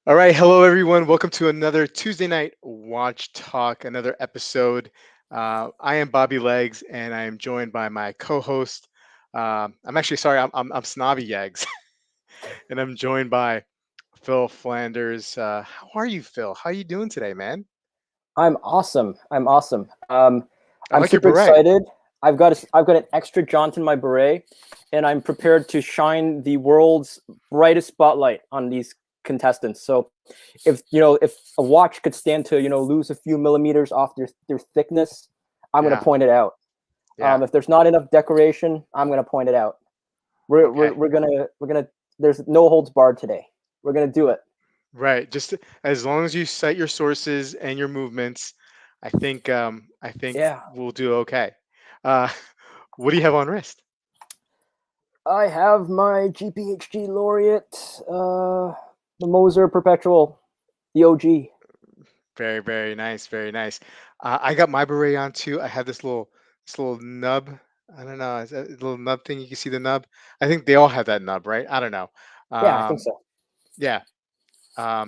All right, hello everyone. Welcome to another Tuesday night watch talk, another episode. I am Bobby Legs, and I am joined by my co-host. I'm actually sorry, I'm Snobby Yags, and I'm joined by Phil Flanders. How are you, Phil? How are you doing today, man? I'm awesome. I'm awesome. I I'm like your super beret. excited. I've got an extra jaunt in my beret, and I'm prepared to shine the world's brightest spotlight on these contestants. So, if a watch could stand to lose a few millimeters off their thickness, I'm gonna Yeah, point it out. yeah. If there's not enough decoration, I'm gonna point it out. We're we're, Okay, we're gonna we're gonna. There's no holds barred today. We're gonna do it. right. Just as long as you cite your sources and your movements, I think Yeah. we'll do okay. Uh, what do you have on wrist? I have my Gphg laureate, the Moser Perpetual, the OG. Very, very nice, very nice. I got my beret on too. I have this little nub. I don't know, is that a little nub thing? You can see the nub. I think they all have that nub, right? I don't know. Yeah, I think Um, so. yeah.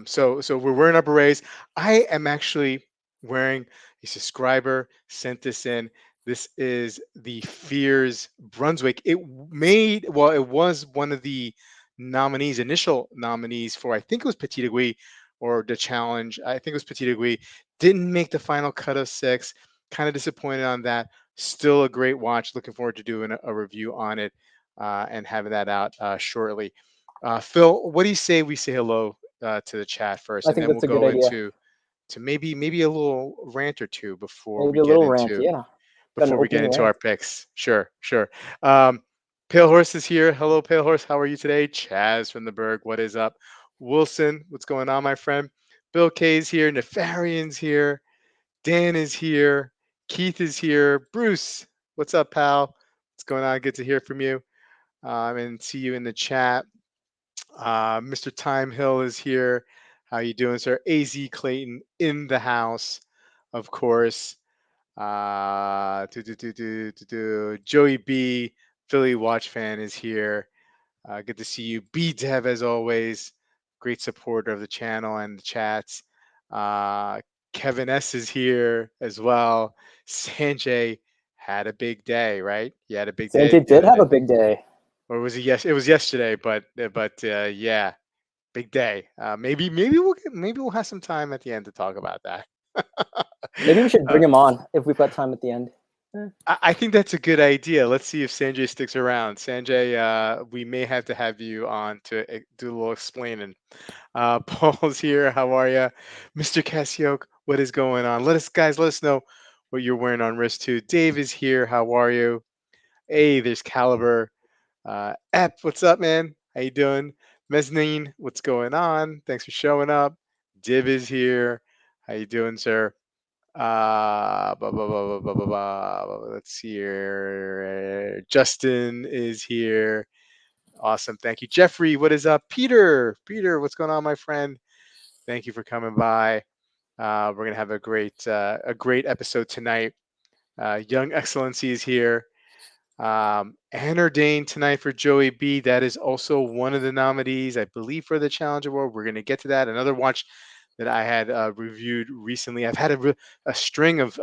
So we're wearing our berets. I am actually wearing a subscriber sent this in. This is the Fears Brunswick. It was one of the nominees, initial nominees for I think it was Petit Aiguille or the challenge. I think it was Petit Aiguille. Didn't make the final cut of six. Kind of disappointed on that. Still a great watch. Looking forward to doing a review on it and having that out shortly. Phil, what do you say we say hello to the chat first, I and think then we'll that's a good go idea. into maybe a little rant or two Maybe a little rant. Yeah, got an before we get opening into rant. our picks. Sure, sure. Um, Pale Horse is here. Hello, Pale Horse. How are you today? Chaz from the Berg. What is up? Wilson, what's going on, my friend? Bill K's here. Nefarian's here. Dan is here. Keith is here. Bruce, what's up, pal? What's going on? Good to hear from you. And see you in the chat. Mr. Time Hill is here. How you doing, sir? AZ Clayton in the house, of course. Joey B, Philly Watch fan is here. Good to see you. B Dev, as always, great supporter of the channel and the chats. Uh, Kevin S is here as well. Sanjay had a big day, right? He had a big day Sanjay the did other have day, a big day. or was it yes? It was yesterday, but yeah, big day. Maybe we'll have some time at the end to talk about that. Maybe we should bring uh, him on if we've got time at the end. I think that's a good idea. Let's see if Sanjay sticks around. Sanjay, we may have to have you on to do a little explaining. Paul's here. How are you, Mr. Cassioke? What is going on? Let us know what you're wearing on wrist too. Dave is here. How are you? Hey, there's Caliber. Ep, what's up, man? How you doing? Mezzanine, what's going on? Thanks for showing up. Div is here. How you doing, sir? Let's see here. Justin is here. Awesome. Thank you. Jeffrey, what is up? Peter, what's going on, my friend? Thank you for coming by. We're gonna have a great episode tonight. Young Excellency is here. Anna Dane tonight for Joey B. That is also one of the nominees, I believe, for the Challenge Award. We're going to get to that. Another watch that I had reviewed recently. I've had a string of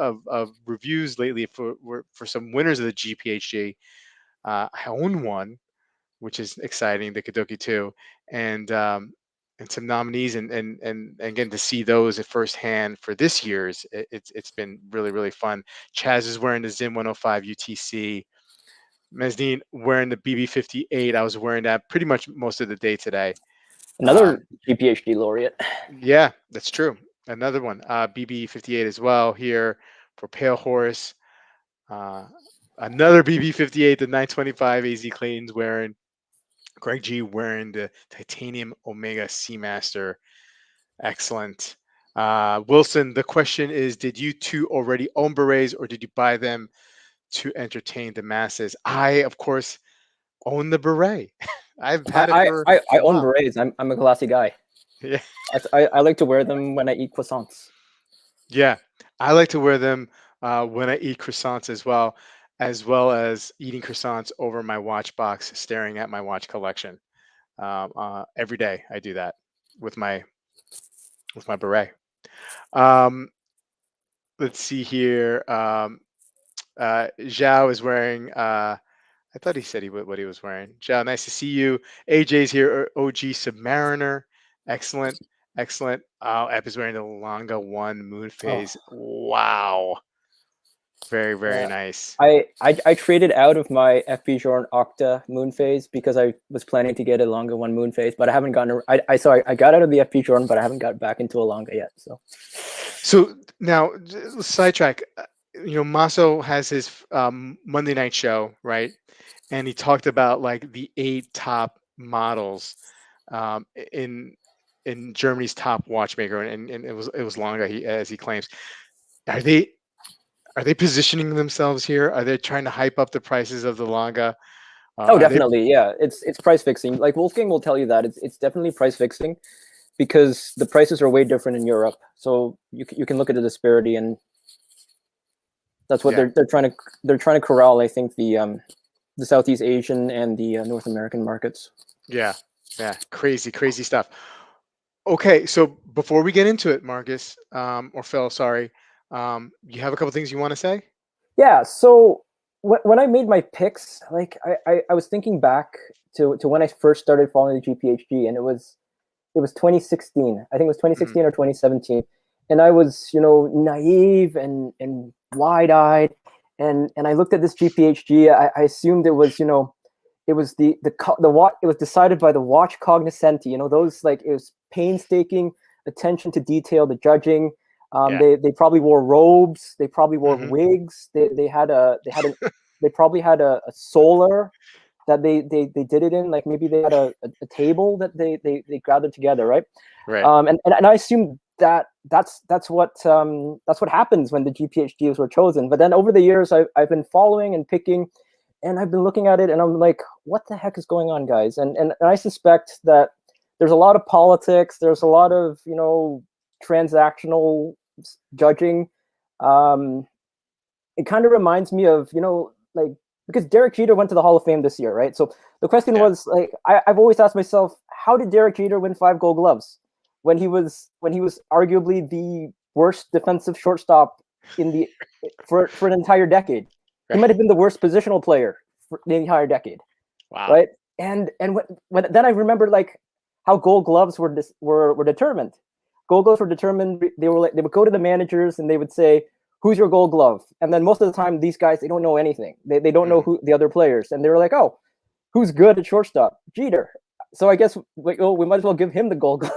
reviews lately for some winners of the GPHG. I own one, which is exciting, the Kadoki 2, and some nominees, and getting to see those at firsthand for this year's. It's been really, really fun. Chaz is wearing the Zim 105 UTC. Mezzanine wearing the BB58. I was wearing that pretty much most of the day today. Another Um, GPHD laureate. yeah, that's true. Another one, BB58 as well here for Pale Horse. Uh, Another BB58, the 925 AZ Clayton's wearing. Greg G wearing the Titanium Omega Seamaster. Excellent. Wilson, the question is, did you two already own berets or did you buy them to entertain the masses? I, of course, own the beret. I've had it I, for I, I a own while. berets. I'm a classy guy. Yeah, I like to wear them when I eat croissants. yeah. I like to wear them when I eat croissants as well as eating croissants over my watch box, staring at my watch collection. Every day I do that with my with my beret. Um, let's see here. Zhao is wearing. I thought he said what he was wearing. Zhao, nice to see you. AJ's here. OG Submariner. Excellent, excellent. Oh, Ep is wearing the Longa One Moon Oh, Phase. Wow, very very yeah. nice. I traded out of my FP Octa moon phase because I was planning to get a longer one moon phase, but I haven't gotten. I got out of the FP but I haven't got back into a longer yet. So now, sidetrack. Maso has his Monday night show, right? And he talked about like the 8 top models um, in in Germany's top watchmaker, and it was longer. As he claims, are they are they positioning themselves here? Are they trying to hype up the prices of the Longa? Oh, Are they? definitely, yeah. It's price fixing. Like Wolfgang will tell you that it's definitely price fixing because the prices are way different in Europe. So you can look at the disparity, and that's what Yeah, they're trying to corral. I think the Southeast Asian and the North American markets. yeah, yeah. Crazy, crazy stuff. Okay, so before we get into it, Marcus, or Phil, sorry, you have a couple things you want to say? Yeah. So when I made my picks, like I was thinking back to when I first started following the GPHG, and it was 2016. I think it was Mhm. 2016 or 2017. And I was, naive and wide-eyed. And I looked at this GPHG. I assumed it was, it was the watch. It was decided by the watch cognoscenti. Those, like, it was painstaking attention to detail, the judging. Yeah. They probably wore robes. They probably wore Hmm. wigs. They probably had a solar that they did it in. Like maybe they had a table that they gathered together, right? Right. And I assume that's what happens when the GPHGs were chosen. But then over the years, I've been following and picking, and I've been looking at it, and I'm like, what the heck is going on, guys? And I suspect that there's a lot of politics. There's a lot of transactional judging. Um, it kind of reminds me of like because Derek Jeter went to the Hall of Fame this year, right? So the question Yeah. was like I've always asked myself, how did Derek Jeter win 5 Gold Gloves when he was arguably the worst defensive shortstop in the for an entire decade? He might Right. have been the worst positional player for the entire decade, Wow. right? And when then I remember like how Gold Gloves were determined. Gold Gloves were determined. They would go to the managers and they would say, "Who's your Gold Glove?" And then most of the time, these guys they don't know anything. They don't know Hmm. who the other players, and they were like, "Oh, who's good at shortstop? Jeter." So I guess we might as well give him the Gold Glove.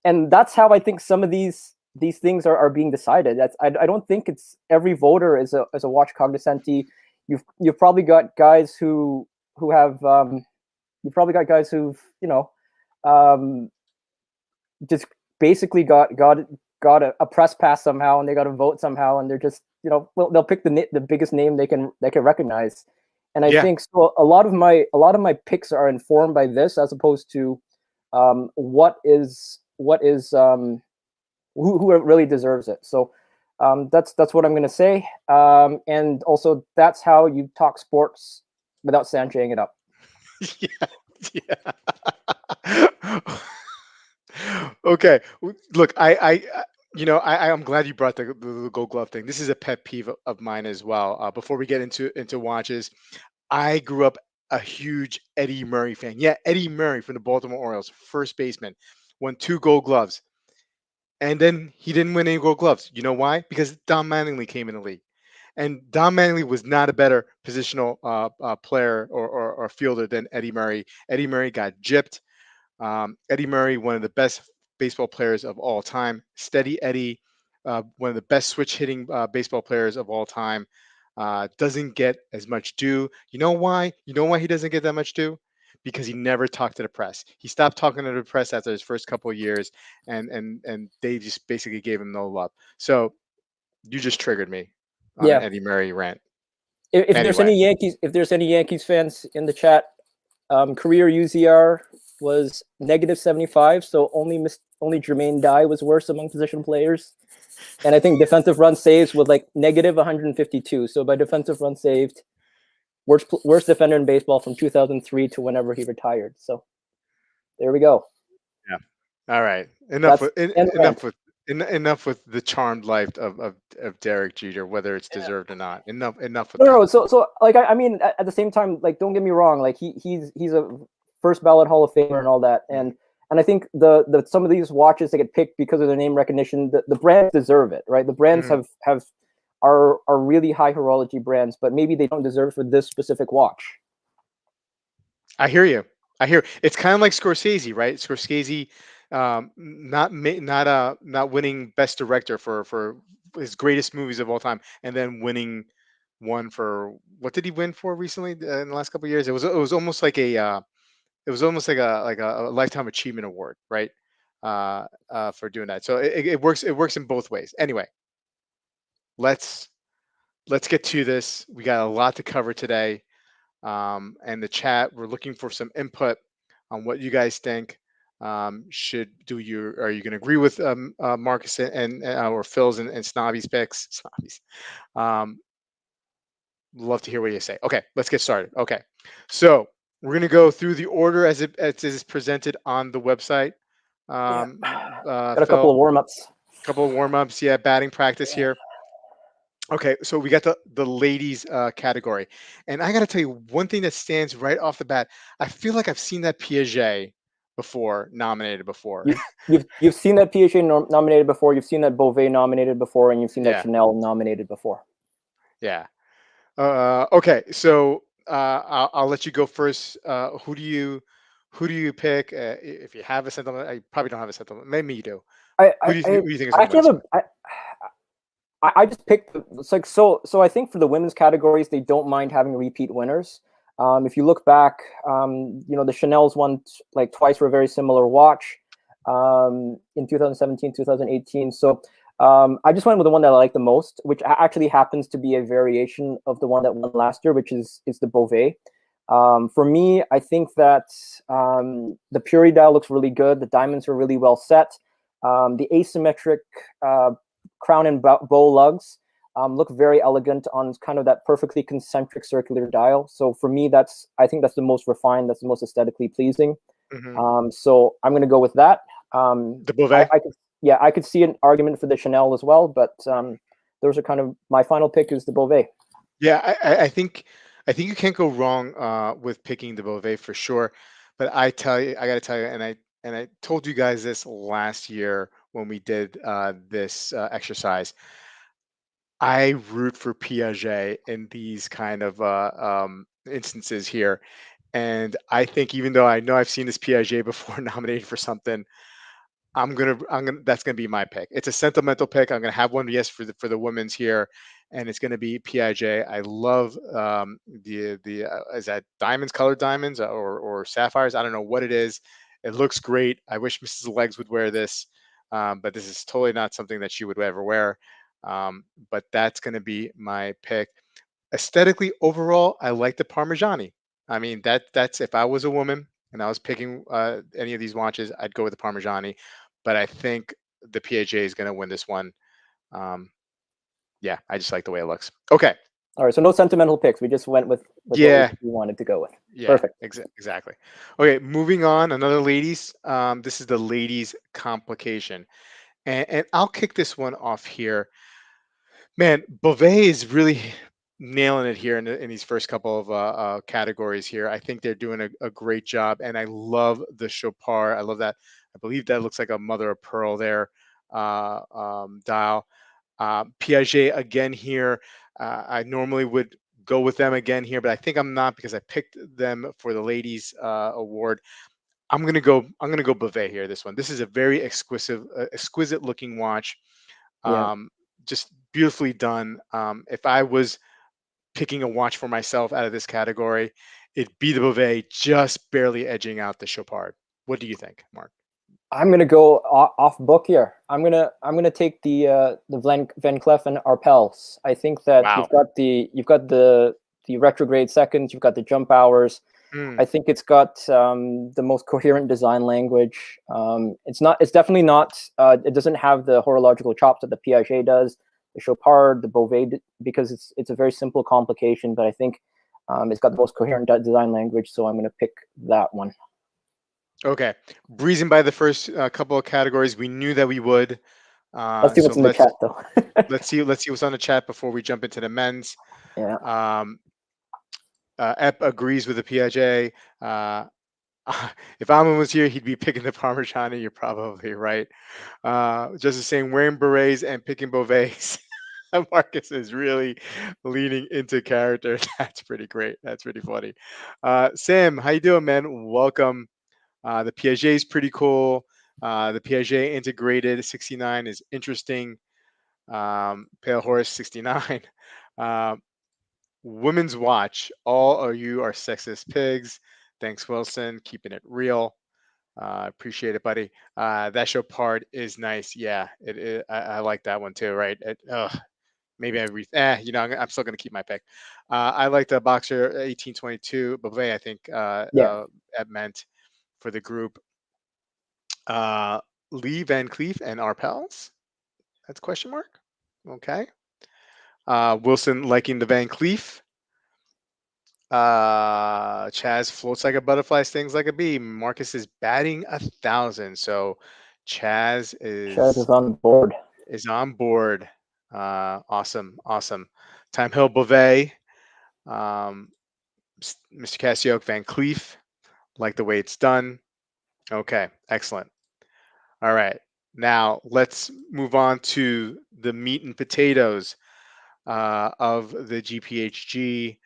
And that's how I think some of these things are being decided. I don't think it's every voter is a watch cognoscenti. You've probably got guys who have you've probably got guys who've um, just basically got a press pass somehow, and they got a vote somehow, and they're just well, they'll pick the biggest name they can recognize. And I Yeah. think so. A lot of my picks are informed by this, as opposed to what is who really deserves it. So that's what I'm going to say. And also, that's how you talk sports without Sanjaying it up. Yeah. Yeah. Okay. Look, I'm glad you brought the Gold Glove thing. This is a pet peeve of mine as well. Before we get into watches, I grew up a huge Eddie Murray fan. Yeah, Eddie Murray from the Baltimore Orioles, first baseman, won 2 Gold Gloves, and then he didn't win any Gold Gloves. You know why? Because Don Mattingly came in the league. And Don Mattingly was not a better positional player or fielder than Eddie Murray. Eddie Murray got gypped. Eddie Murray, one of the best baseball players of all time. Steady Eddie, one of the best switch hitting baseball players of all time. Doesn't get as much due. You know why? You know why he doesn't get that much due? Because he never talked to the press. He stopped talking to the press after his first couple of years, and they just basically gave him no love. So you just triggered me on an Yeah. Eddie Murray rant. If there's Anyway, any Yankees fans in the chat, career UZR was -75, so only Jermaine Dye was worse among position players. And I think defensive run saves was like -152. So by defensive run saved, worst defender in baseball from 2003 to whenever he retired. So there we go. yeah. All right. Enough That's with end rant. enough with the charmed life of Derek Jeter, whether it's deserved or not. Enough with No, no, that. no. So like I mean, at the same time, like don't get me wrong, like he's a first ballot Hall of Famer and all that, Mm, and I think the some of these watches that get picked because of their name recognition, the brands deserve it, right? The brands mhm. have are really high horology brands, but maybe they don't deserve it for this specific watch. I hear you. I hear it's kind of like Scorsese, right? Scorsese, not winning Best Director for his greatest movies of all time, and then winning one for what did he win for recently in the last couple of years? It was almost like it was almost like a lifetime achievement award, right? For doing that. So it works. It works in both ways. Anyway, let's let's get to this. We got a lot to cover today. And the chat. We're looking for some input on what you guys think. Should do you Are you going to agree with Marcus and or Phil's and Snobby's picks? Snobby's. Um, love to hear what you say. Okay, let's get started. Okay, so we're going to go through the order as is presented on the website. Yeah, got a couple Phil, of warm ups. couple of warm ups. Yeah, batting practice here. Okay, so we got the ladies category, and I got to tell you one thing that stands right off the bat. I feel like I've seen that Piaget before, nominated before. You've seen that Piaget nominated before. You've seen that Beauvais nominated before, and you've seen that Yeah, Chanel nominated before. yeah. Okay, so I'll let you go first. Who do you pick? If you have a sentiment, I probably don't have a sentiment. Maybe you do. Who do you think is I going to win actually this have one? I just picked it's like so I think for the women's categories they don't mind having repeat winners. If you look back, the Chanel's won like twice for a very similar watch in 2017, 2018. So I just went with the one that I like the most, which actually happens to be a variation of the one that won last year, which is the Beauvais. For me, I think that the Purity dial looks really good. The diamonds are really well set. The asymmetric crown and bow lugs look very elegant on kind of that perfectly concentric circular dial. So for me, I think that's the most refined, that's the most aesthetically pleasing. Hmm. So I'm going to go with that. The Beauvais. I could see an argument for the Chanel as well, but those are kind of my final pick is the Beauvais. Yeah, I think you can't go wrong with picking the Beauvais for sure. But I got to tell you, and I told you guys this last year when we did this exercise. I root for Piaget in these kind of instances here, and I think even though I know I've seen this Piaget before nominated for something, I'm gonna that's gonna be my pick. It's a sentimental pick. I'm gonna have one yes for the women's here, and it's gonna be Pij. I love the is that diamonds, colored diamonds, or sapphires? I don't know what it is. It looks great. I wish Mrs. Legs would wear this, but this is totally not something that she would ever wear. But that's gonna be my pick. Aesthetically, overall, I like the Parmigiani. I mean that's if I was a woman and I was picking any of these watches, I'd go with the Parmigiani, but I think the PHA is going to win this one. Um, yeah, I just like the way it looks. Okay. All right, so no sentimental picks. We just went with what we Yeah. wanted to go with. Yeah. Perfect. Exactly. Okay. Moving on. Another ladies. This is the ladies complication, and I'll kick this one off here. Man, Beauvais is really nailing it here in these first couple of categories here. I think they're doing a great job, and I love the Chopard. I love that. I believe that looks like a mother of pearl there dial. Piaget again here. I normally would go with them again here, but I think I'm not because I picked them for the ladies award. I'm gonna go Beauvais here. This one. This is a very exquisite looking watch. Yeah. Um, just beautifully done. If I was picking a watch for myself out of this category, it'd be the Beauvais, just barely edging out the Chopard. What do you think, Mark? I'm gonna go off book here. I'm gonna take the Van Cleef and Arpels. I think that Wow. you've got the retrograde seconds. You've got the jump hours. I Mm, think it's got the most coherent design language. It's definitely not. It doesn't have the horological chops that the Piaget does, the Chopard, the Beauvais, because it's a very simple complication. But I think it's got the most coherent design language. So I'm gonna pick that one. Okay, breezing by the first couple of categories. We knew that we would. Let's see So what's in the chat though. let's see what's on the chat before we jump into the men's. Yeah. Um, Ep agrees with the PIJ. Uh, if Alman was here, he'd be picking the Parmigiani. You're probably right. Just the same, wearing berets and picking bovets. Marcus is really leaning into character. That's pretty great. That's pretty funny. Sam, how you doing, man? Welcome. The Piaget is pretty cool. The Piaget integrated 69 is interesting. Pale Horse 69. Um, Women's Watch. All of you are sexist pigs. Thanks, Wilson. Keeping it real. Appreciate it, buddy. That show part is nice. Yeah, I like that one too. Right? Maybe I'm still gonna keep my pick. I like the Boxer 1822 Beauvais. I think Yeah. that meant for the group. Uh, Lee Van Cleef and our pals. That's question mark. Okay. Wilson liking the Van Cleef. Chaz floats like a butterfly, stings like a bee. Marcus is batting 1,000. So Chaz Chad is is on board. is on board. Awesome, awesome. Time Hill Beauvais, um, Mr. Cassioc Van Cleef, like the way it's done. Okay, excellent. All right, now let's move on to the meat and potatoes of the GPHG,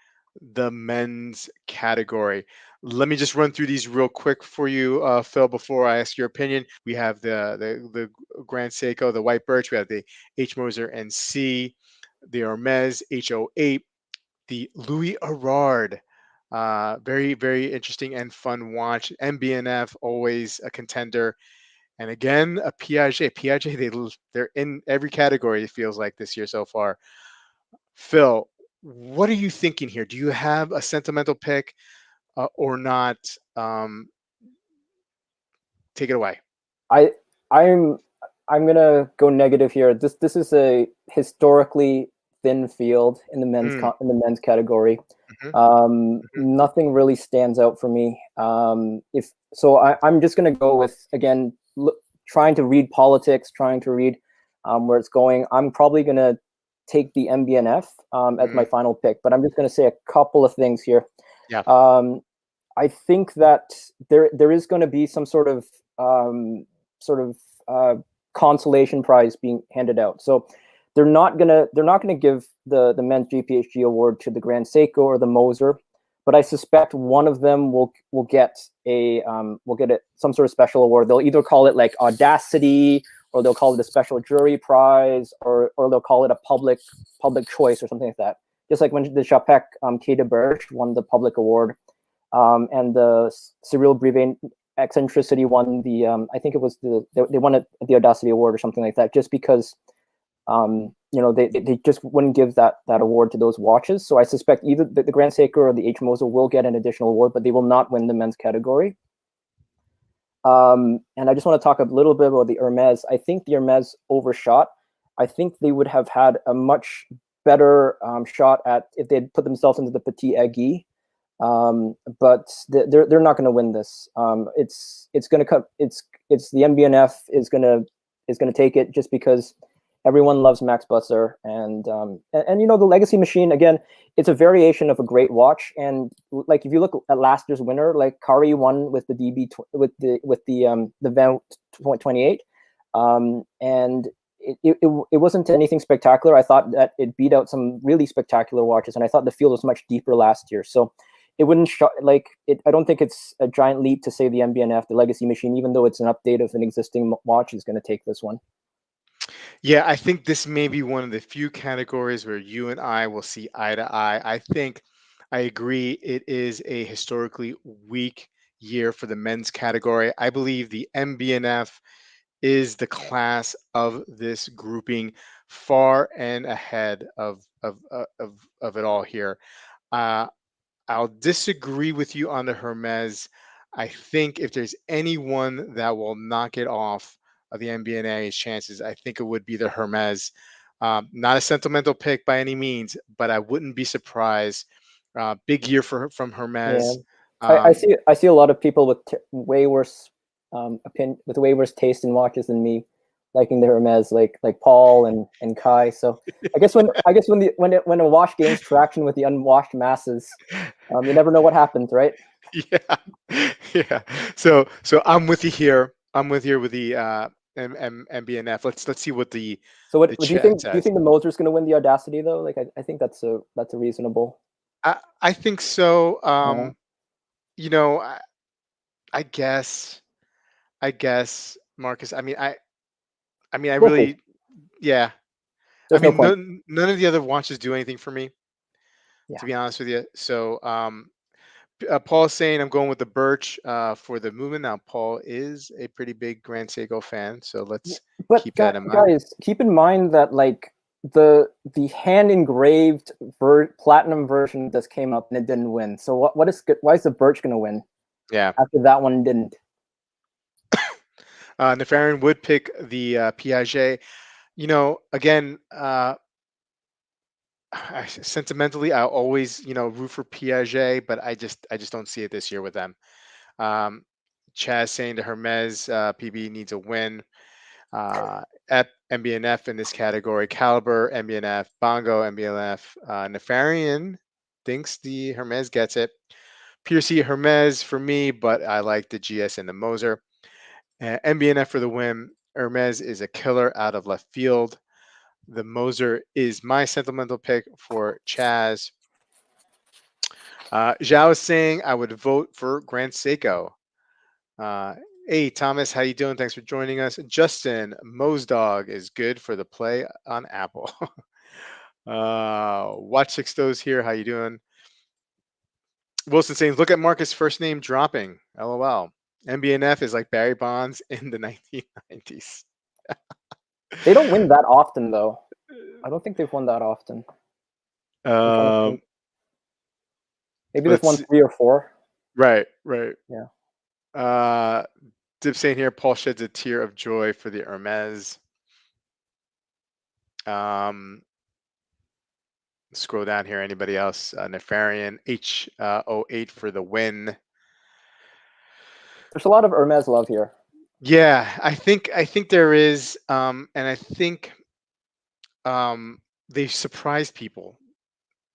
the men's category. Let me just run through these real quick for you, Phil, before I ask your opinion. We have the Grand Seiko, the White Birch. We have the H. Moser NC, the Hermes H08, the Louis Erard. Very, very interesting and fun watch. MBNF, always a contender. And again, a Piaget. Piaget, they're in every category, it feels like, this year so far. Phil, what are you thinking here? Do you have a sentimental pick or not? Take it away. I I'm I'm gonna go negative here. This is a historically thin field in the Mm, in the men's category. mhm, mhm. Nothing really stands out for me. If so, I'm just gonna go with again trying to read politics, trying to read where it's going. I'm probably gonna take the MBNF as my Mm, final pick, but I'm just gonna say a couple of things here. yeah. Um, I think that there is going to be some um, sort of consolation prize being handed out. So they're not gonna give the men's GPHG award to the Grand Seiko or the Moser, but I suspect one of them will get some sort of special award. They'll either call it like Audacity, or they'll call it a special jury prize, or they'll call it a public choice or something like that. Just like when the Chapek Quai de Berge won the public award, and the Cyril Brevet eccentricity won the I think it was they won it at the Audacity Award or something like that, just because they just wouldn't give that award to those watches. So I suspect either the Grand Seiko or the H. Moser will get an additional award, but they will not win the men's category. And I just want to talk a little bit about the Hermes. I think the Hermes overshot. I think they would have had a much better shot at if they'd put themselves into the Petit Aiguille. But they're not going to win this. It's going to come. It's the MBNF is going to take it, just because everyone loves Max Busser, and the Legacy Machine, again, it's a variation of a great watch. And like if you look at last year's winner, like Kari won with the DB with the Van 28, and it wasn't anything spectacular. I thought that it beat out some really spectacular watches, and I thought the field was much deeper last year. So it wouldn't I don't think it's a giant leap to say the MBNF, the Legacy Machine, even though it's an update of an existing watch, is going to take this one. Yeah, I think this may be one of the few categories where you and I will see eye to eye. I think I agree it is a historically weak year for the men's category. I believe the MBNF is the class of this grouping, far and ahead of it all here. Uh, I'll disagree with you on the Hermes. I think if there's anyone that will knock it off of the MBNA's chances, I think it would be the Hermes. Not a sentimental pick by any means, but I wouldn't be surprised. Big year from Yeah, Hermes. I Um, see a lot of people with way worse with way worse taste in watches than me, liking the Hermes, like Paul and Kai. So when a watch gains traction with the unwashed masses, you never know what happens, right? Yeah, yeah. So I'm with you here. I'm with you with the MBNF. Let's see what So the what do you chat think? Do you says. think the Moser's going to win the Audacity though? Like I think that's a reasonable. I think so. Yeah, You know, I guess Marcus. I we'll see. really, yeah. I There's no mean, point. none of the other watches do anything for me, Yeah, to be honest with you. So, Paul's saying I'm going with the Birch for the movement. Now, Paul is a pretty big Grand Seiko fan, so let's but keep that in mind. guys, keep in mind that like the hand engraved platinum version just came up and it didn't win. So what is why is the Birch going to win Yeah. after that one didn't? Nefarian would pick the Piaget. You know, again, sentimentally, I always, root for Piaget, but I just don't see it this year with them. Um, Chaz saying the Hermes PB needs a win. MBNF in this category. Caliber, MBNF. Bongo, MBNF. Nefarian thinks the Hermes gets it. Piercy, Hermes for me, but I like the GS and the Moser. MBNF for the win. Hermes is a killer out of left field. The Moser is my sentimental pick for Chaz. Zhao is saying I would vote for Grand Seiko. Hey Thomas, how you doing? Thanks for joining us. Justin, Mo's dog is good for the play on Apple. Watch Six Toes here. How you doing? Wilson saying, look at Marcus' first name dropping. LOL. MBNF is like Barry Bonds in the 1990s. They don't win that often though. I don't think they've won that often. I'm trying to Um, think. Maybe they've won let's 3 or 4. right, right. Yeah. Dip saying here, Paul sheds a tear of joy for the Hermes. Scroll down here. Anybody else? Nefarian H08 for the win. There's a lot of Hermes love here. Yeah, I think there is, and I think they've surprised people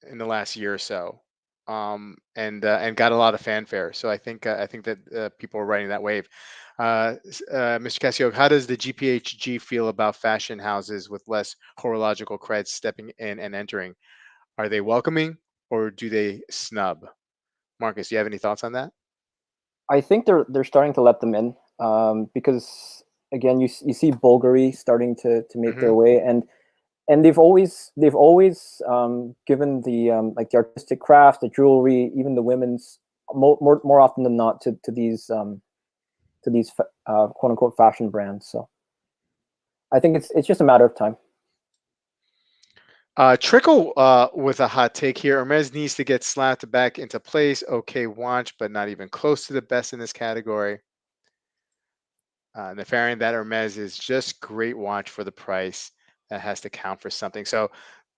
in the last year or so, and got a lot of fanfare. So I think that people are riding that wave. Mr. Casio, how does the GPHG feel about fashion houses with less horological creds stepping in and entering? Are they welcoming or do they snub? Marcus, do you have any thoughts on that? I think they're starting to let them in because again you see Bulgari starting to make Hmm. their way, and they've always given the like the artistic craft, the jewelry, even the women's more often than not to these quote unquote fashion brands. So I think it's just a matter of time. Trickle with a hot take here. Hermes needs to get slapped back into place. Okay, watch, but not even close to the best in this category. Nefarian, that Hermes is just great watch for the price. That has to count for something. So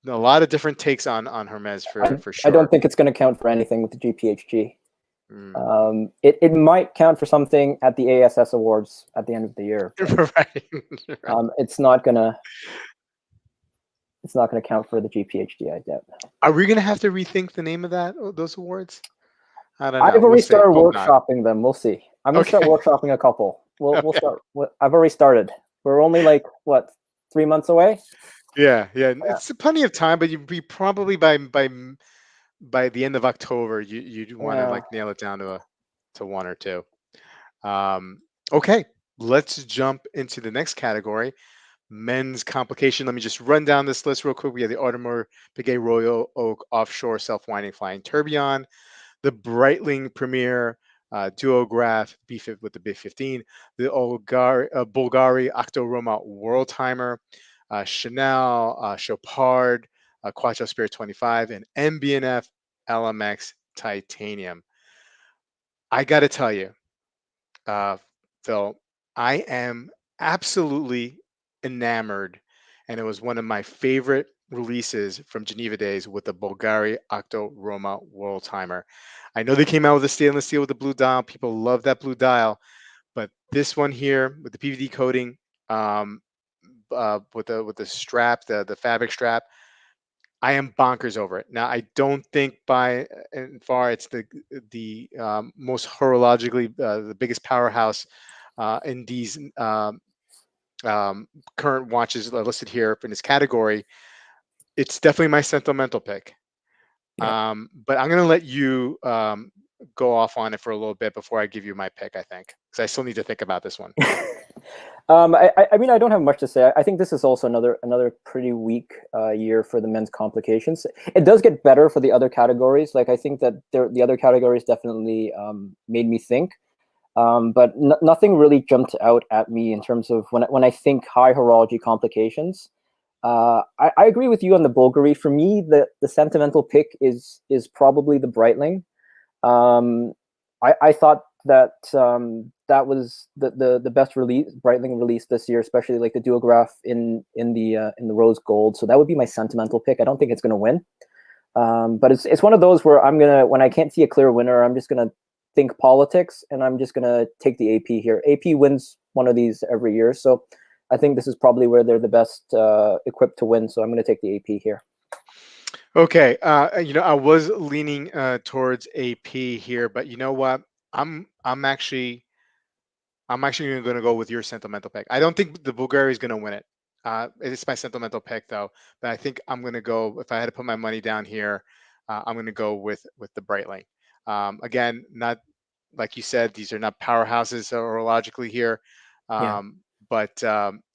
a lot of different takes on Hermes for I don't sure. think it's going to count for anything with the GPHG. Mm. It might count for something at the ASS Awards at the end of the year, but Right. Right. it's not gonna count for the GPHD, I doubt. Are we gonna have to rethink the name of those awards? I don't know. I've We'll already see. started Hope not. workshopping them. We'll see. I'm gonna start Okay. workshopping a couple. We'll Okay. start. I've already started. We're only like what 3 months away. Yeah. Yeah. Yeah. It's plenty of time, but you'd be probably by the end of October, you'd want to Yeah. like nail it down to one or two. Um, okay, let's jump into the next category, men's complication. Let me just run down this list real quick. We have the Audemars Piguet Royal Oak Offshore Self-Winding Flying Tourbillon, the Breitling Premier Duograph B5 with the B15, the Bulgari Octo Roma World Timer, Chanel Chopard Quattro Spirit 25, and MB&F LMX Titanium. I got to tell you, uh, Phil, I am absolutely enamored, and it was one of my favorite releases from Geneva days with the Bulgari Octo Roma World Timer. I know they came out with a stainless steel with the blue dial. People love that blue dial, but this one here with the PVD coating, with the strap, the fabric strap, I am bonkers over it. Now, I don't think by and far it's the most horologically the biggest powerhouse in these current watches listed here in this category. It's definitely my sentimental pick. Yeah. But I'm gonna let you go off on it for a little bit before I give you my pick. I think because I still need to think about this one. I mean, I don't have much to say. I think this is also another pretty weak year for the men's complications. It does get better for the other categories. Like I think that the other categories definitely made me think, but nothing really jumped out at me in terms of when I think high horology complications. I agree with you on the Bulgari. For me, the sentimental pick is probably the Breitling. I thought that that was the best release Breitling release this year, especially like the duograph in the rose gold. So that would be my sentimental pick. I don't think it's going to win, but it's one of those where I'm gonna, when I can't see a clear winner, I'm just gonna think politics, and I'm just gonna take the AP here. AP wins one of these every year, so I think this is probably where they're the best equipped to win. So I'm gonna take the AP here. Okay, I was leaning towards AP here, but you know what? I'm I'm actually I'm actually going to go with your sentimental pick. I don't think the Bulgari is going to win it. It's my sentimental pick though, but I think I'm going to go. If I had to put my money down here, I'm going to go with the Breitling. Again, not like you said, these are not powerhouses orologically here, Yeah. but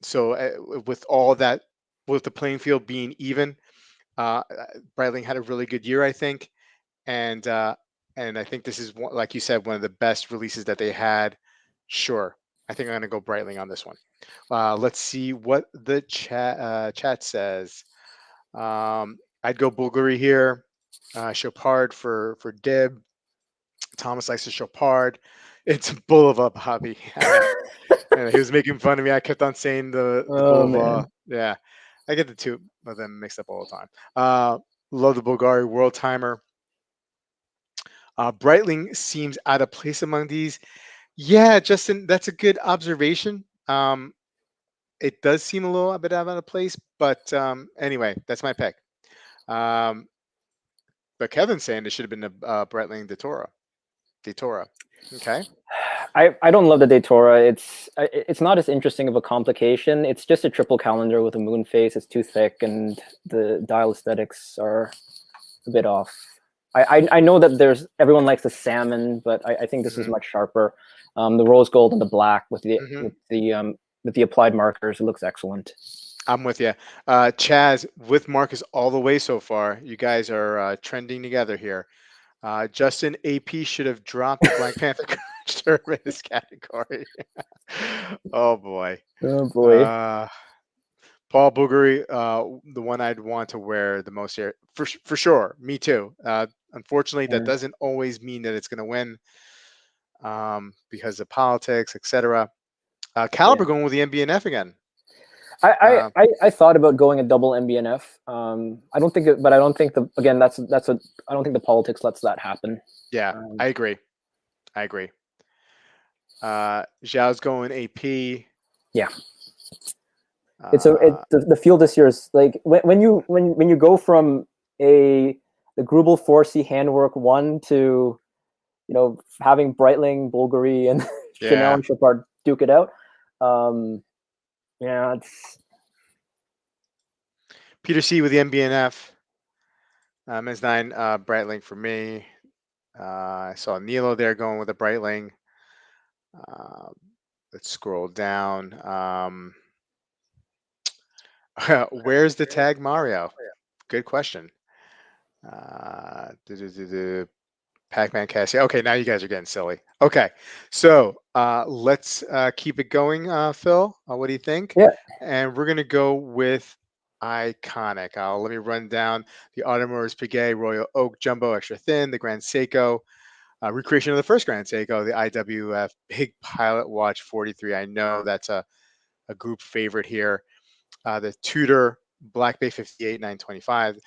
so with all that, with the playing field being even, uh, Breitling had a really good year, I think, and I think this is one, like you said, one of the best releases that they had. Sure, I think I'm gonna go Breitling on this one. Let's see what the chat says. I'd go Bulgari here. Chopard for Dib. Thomas likes to Chopard. It's Boulevard, Bobby. And he was making fun of me. I kept on saying the Oh Boulevard. man. Yeah, I get the two of them mixed up all the time. Love the Bulgari World Timer. Breitling seems out of place among these. Yeah, Justin, that's a good observation. It does seem a little bit out of place, but anyway, that's my pick. Um, but Kevin's saying it should have been the Breitling Datora. Datora. Okay. I don't love the Datora. It's not as interesting of a complication. It's just a triple calendar with a moon face. It's too thick, and the dial aesthetics are a bit off. I know that everyone likes the salmon, but I think this is hmm much sharper. The rose gold and the black with hmm the applied markers, it looks excellent. I'm with you. Chaz, with Marcus all the way so far, you guys are trending together here. Justin AP should have dropped the Black Panther service category. Oh boy. Oh boy. Uh, Paul Bulgari, the one I'd want to wear the most here for sure. Me too. Unfortunately, that Yeah. doesn't always mean that it's going to win because of politics, etc. Yeah. Caliber going with the MBNF again. I, Uh, I, I thought about going a double MBNF. I don't think it, but I don't think again I don't think the politics lets that happen. yeah, Um, I agree. I agree. Zhao's going AP. yeah. Uh, The field this year is like when you go from the Grubel 4C handwork one to having Breitling, Bulgari, and Chanel yeah, and Chopard duke it out. Um, yeah, it's Peter C with the MBNF. Men's 9, Breitling for me. I saw Nilo there going with a Breitling. Uh, let's scroll down. Where's the tag Mario? Good question. Pac-Man Cassie. Okay, now you guys are getting silly. Okay, so let's keep it going, Phil. What do you think? yeah. And we're gonna go with iconic. Let me run down the Audemars Piguet Royal Oak Jumbo Extra Thin, the Grand Seiko, recreation of the first Grand Seiko, the IWF Big Pilot Watch 43. I know that's a group favorite here. The Tudor Black Bay 58 925,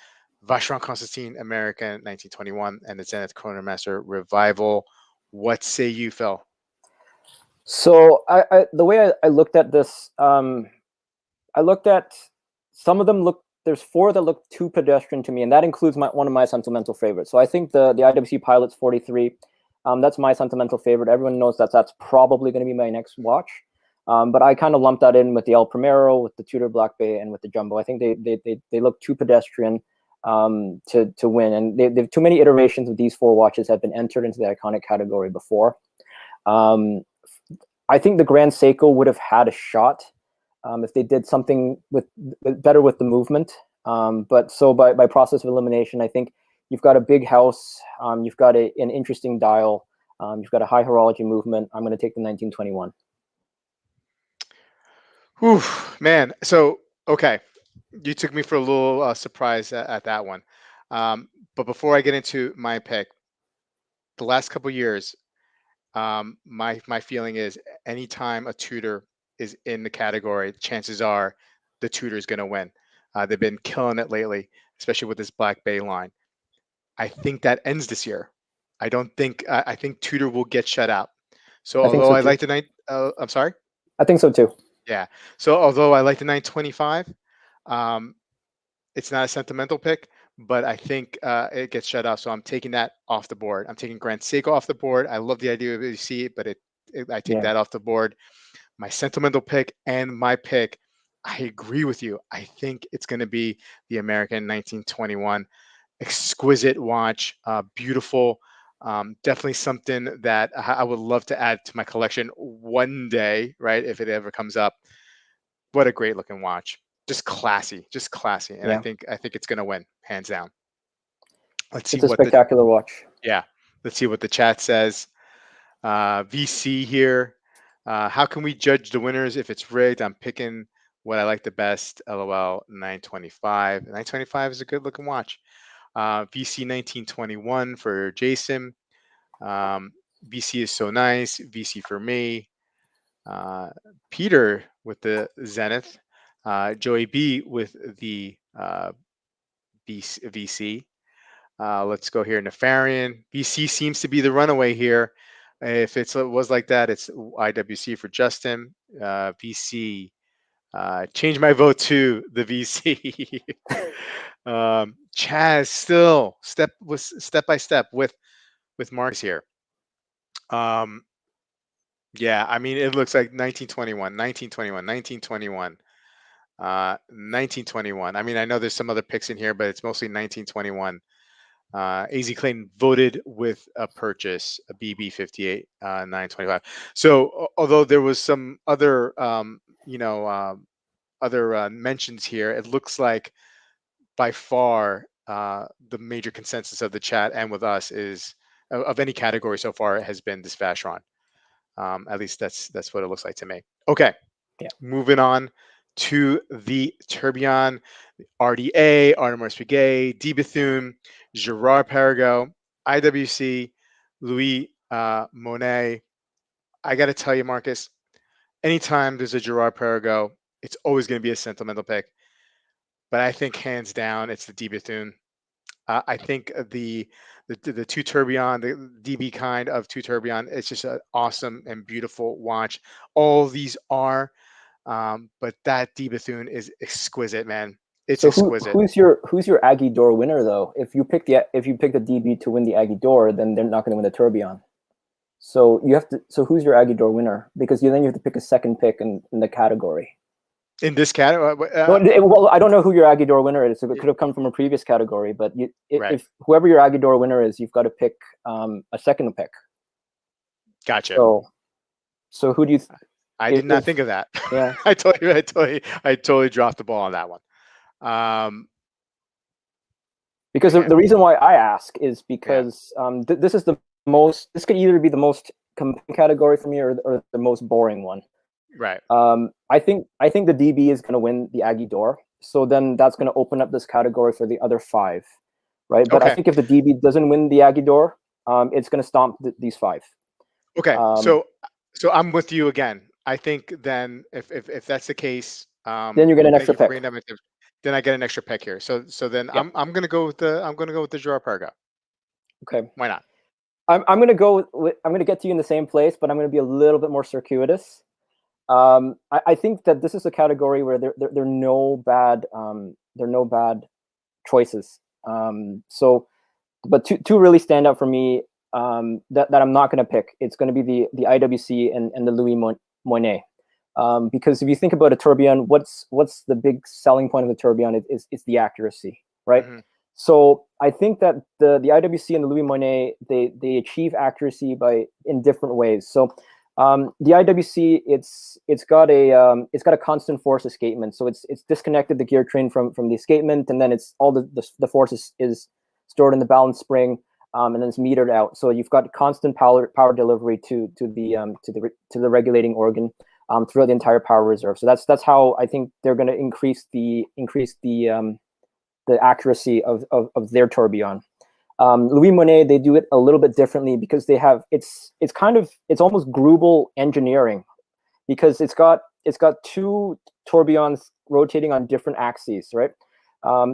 Vacheron Constantine American 1921, and the Zenith Chronomaster Revival. What say you, Phil? So the way I looked at this, I looked at some of them look. There's four that look too pedestrian to me, and that includes one of my sentimental favorites. So I think the IWC Pilot's 43, that's my sentimental favorite. Everyone knows that that's probably going to be my next watch. But I kind of lumped that in with the El Primero, with the Tudor Black Bay, and with the Jumbo. I think they look too pedestrian to win, and they've too many iterations of these four watches have been entered into the iconic category before. I think the Grand Seiko would have had a shot if they did something better with the movement. But so by process of elimination, I think you've got a big house, you've got an interesting dial, you've got a high horology movement. I'm going to take the 1921. Whew, man. So, okay. You took me for a little surprise at that one. But before I get into my pick, the last couple years, my feeling is anytime a Tudor is in the category, chances are the Tudor is going to win. They've been killing it lately, especially with this Black Bay line. I think that ends this year. I don't think I think Tudor will get shut out. So I think although so I too. like the night, I'm sorry. I think so too. Yeah. So although I like the 925, um, it's not a sentimental pick, but I think it gets shut out. So I'm taking that off the board. I'm taking Grand Seiko off the board. I love the idea of it, you see it, but I take Yeah. that off the board. My sentimental pick and my pick, I agree with you. I think it's going to be the American 1921. Exquisite watch, beautiful. Definitely something that I would love to add to my collection one day, right? If it ever comes up. What a great looking watch. Just classy. And Yeah. I think it's gonna win, hands down. Let's see It's a what the spectacular watch. yeah. Let's see what the chat says. VC here. How can we judge the winners if it's rigged? I'm picking what I like the best. LOL 925. 925 is a good looking watch. VC 1921 for Jason. VC is so nice. VC for me. Uh, Peter with the Zenith. Joey B with the VC. Let's go here. Nefarian. VC seems to be the runaway here. If it was like that, it's IWC for Justin. VC. Change my vote to the VC. Chaz still step by step with Marcus here. Yeah, I mean it looks like 1921, 1921, 1921. 1921. I mean, I know there's some other picks in here, but it's mostly 1921. AZ Clayton voted with a purchase, a BB58 925. So although there was some other, other mentions here, it looks like by far the major consensus of the chat and with us is of any category so far has been this Vacheron. At least that's what it looks like to me. Okay, Yeah. moving on to the Tourbillon, RDA, Artemis Piguet, D Bethune, Gerard Perregaux, IWC, Louis Monet. I got to tell you, Marcus, anytime there's a Gerard Perregaux, it's always going to be a sentimental pick. But I think hands down, it's the D Bethune. I think the two tourbillon, the DB kind of two tourbillon, it's just an awesome and beautiful watch. All these are, but that D Bethune is exquisite, man. It's So exquisite. who's your Aggie Door winner though? If you pick the DB to win the Aggie Door, then they're not going to win the Tourbillon. So you have to. So who's your Aggie Door winner? Because then you have to pick a second pick in the category. In this category, Well, I don't know who your Aggie Door winner is. So it could have come from a previous category, but right. if whoever your Aggie Door winner is, you've got to pick a second pick. Gotcha. So who do you? I did not think of that. Yeah. I totally dropped the ball on that one. Because the reason why I ask is because this is the most. This could either be the most compelling category for me or the most boring one. Right. I think the DB is going to win the Aggie Door. So then that's going to open up this category for the other five, right? But I think if the DB doesn't win the Aggie Door, it's going to stomp these five. Okay. So I'm with you again. I think then if that's the case, then you get an extra pick. Then I get an extra pick here. So then I'm gonna go with the Gerard Perregaux. Okay. Why not? I'm gonna go. I'm gonna get to you in the same place, but I'm gonna be a little bit more circuitous. I think that this is a category where there are no bad choices. So, but two really stand out for me. That I'm not going to pick. It's going to be the IWC and the Louis Moinet. Because if you think about a tourbillon, what's the big selling point of the tourbillon? It's the accuracy, right? Mm-hmm. So I think that the IWC and the Louis Moinet they achieve accuracy in different ways. So the IWC it's got a constant force escapement, so it's disconnected the gear train from the escapement, and then it's all the force is stored in the balance spring, and then it's metered out. So you've got constant power delivery to the regulating organ throughout the entire power reserve. So that's how I think they're going to increase the accuracy of their tourbillon. Louis Moinet, they do it a little bit differently because they have it's almost Grubel engineering, because it's got two tourbillons rotating on different axes, right?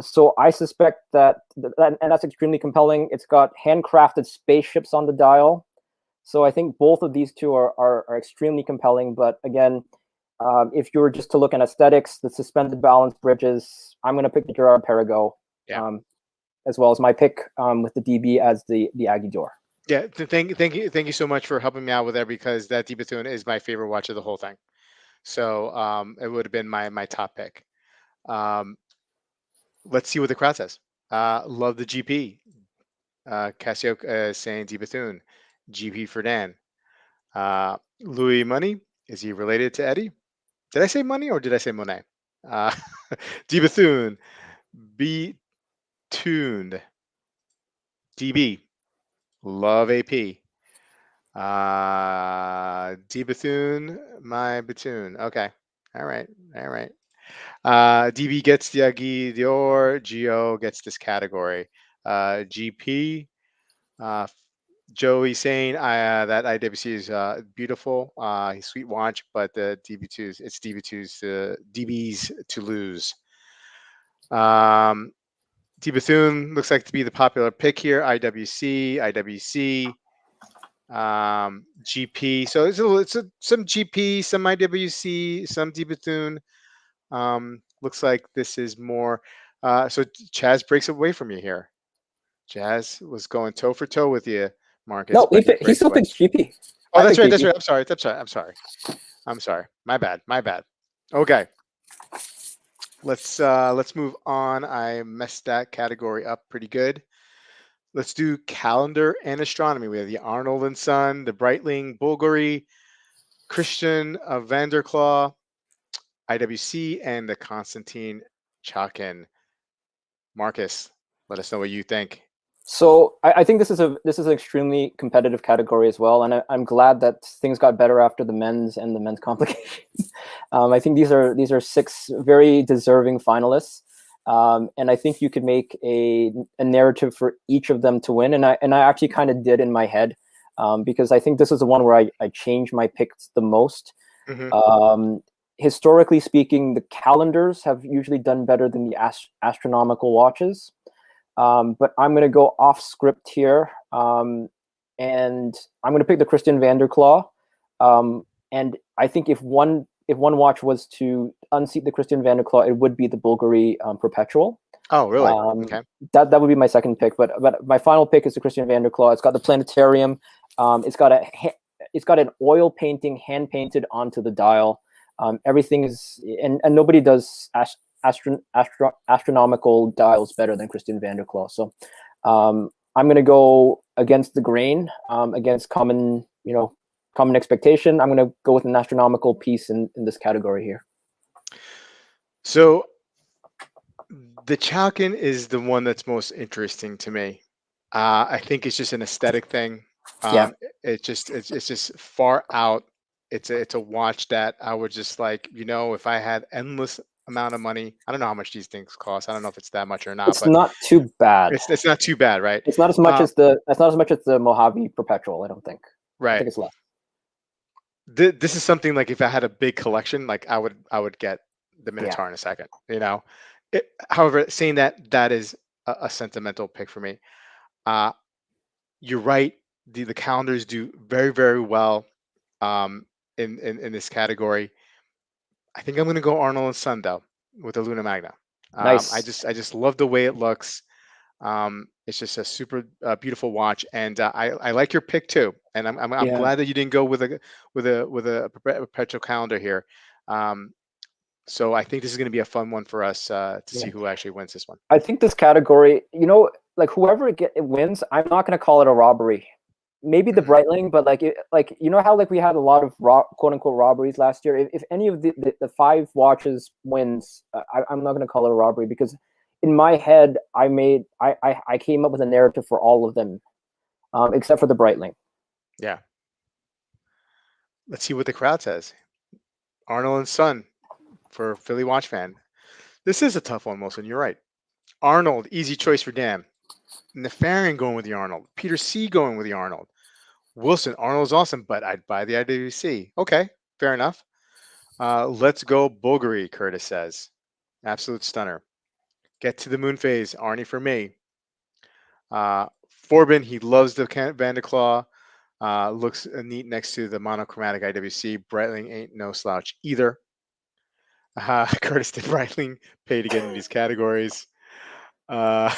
So I suspect that and that's extremely compelling. It's got handcrafted spaceships on the dial. So I think both of these two are extremely compelling. But again, if you were just to look at aesthetics, the suspended balance bridges, I'm going to pick the Gerard Perregaux. Yeah. As well as my pick with the DB as the Aggie door. Yeah, thank you so much for helping me out with that, because that D Bethune is my favorite watch of the whole thing. So it would have been my top pick. Let's see what the crowd says. Love the GP. Casio saying D Bethune. GP for Dan. Louis Money, is he related to Eddie? Did I say Money or did I say Monet? D Bethune. Be tuned. DB. Love AP. D Bethune, my Bethune. Okay. All right. All right. DB gets the Agui Dior. Geo gets this category. GP. Joey saying that IWC is beautiful. He's sweet watch, but the DB2s, it's DBs to lose. D Bethune looks like to be the popular pick here. IWC. GP. So it's some GP, some IWC, some D Bethune. Looks like this is more. So Chaz breaks away from you here. Chaz was going toe for toe with you, Marcus, No, but he he breaks still away. picks GP. Oh, I that's picked right. That's GP. right. I'm sorry. My bad. Okay. Let's move on. I messed that category up pretty good. Let's do calendar and astronomy. We have the Arnold and Son, the Breitling, Bulgari, Christian Vanderklaw, IWC, and the Konstantin Chakin. Marcus, let us know what you think. So I think this is an extremely competitive category as well, and I'm glad that things got better after the men's and the men's complication. I think these are 6 very deserving finalists, and I think you could make a narrative for each of them to win, and I actually kind of did in my head, because I think this is the one where I changed my picks the most. Mm-hmm. Historically speaking, the calendars have usually done better than the astronomical watches. But I'm going to go off script here, and I'm going to pick the Christian Vanderklaw. And I think if one watch was to unseat the Christian Vanderklaw, it would be the Bulgari Perpetual. Oh, really? Okay. That would be my second pick. But my final pick is the Christian Vanderklaw. It's got the planetarium. It's got an oil painting hand painted onto the dial. Everything is and nobody does astronomical dials better than Christian Vanderklaw. So I'm going to go against the grain, against common expectation. I'm going to go with an astronomical piece in this category here. So the Chalkin is the one that's most interesting to me. I think it's just an aesthetic thing. Yeah. It's just far out. It's a watch that I would just like, if I had endless amount of money. I don't know how much these things cost. I don't know if it's that much or not, It's but not too bad. it's not too bad, right? It's not as much as the Mojave Perpetual, I don't think. Right. I think it's less. This is something like if I had a big collection, like I would get the Minotaur in a second, however, saying that is a sentimental pick for me. You're right. the calendars do very, very well in this category. I think I'm going to go Arnold and Son though with the Luna Magna. Nice. I just love the way it looks. It's just a super beautiful watch, and I like your pick too. And I'm Yeah. glad that you didn't go with a perpetual calendar here. Um, so I think this is going to be a fun one for us to Yeah. see who actually wins this one. I think this category, like whoever it wins, I'm not going to call it a robbery. Maybe the Hmm. Breitling, but like how like we had a lot of quote unquote robberies last year. If any of the 5 watches wins, I'm not going to call it a robbery because in my head I came up with a narrative for all of them, except for the Breitling. Yeah. Let's see what the crowd says. Arnold and Son for Philly watch fan. This is a tough one, Wilson. You're right. Arnold, easy choice for Dan. Nefarian going with the Arnold. Peter C going with the Arnold. Wilson, Arnold's awesome, but I'd buy the IWC. Okay, fair enough. Let's go Bulgari, Curtis says. Absolute stunner. Get to the moon phase, Arnie for me. Forbin, he loves the Vandeclaw. Looks neat next to the monochromatic IWC. Breitling ain't no slouch either. Curtis, did Breitling pay to get in these categories?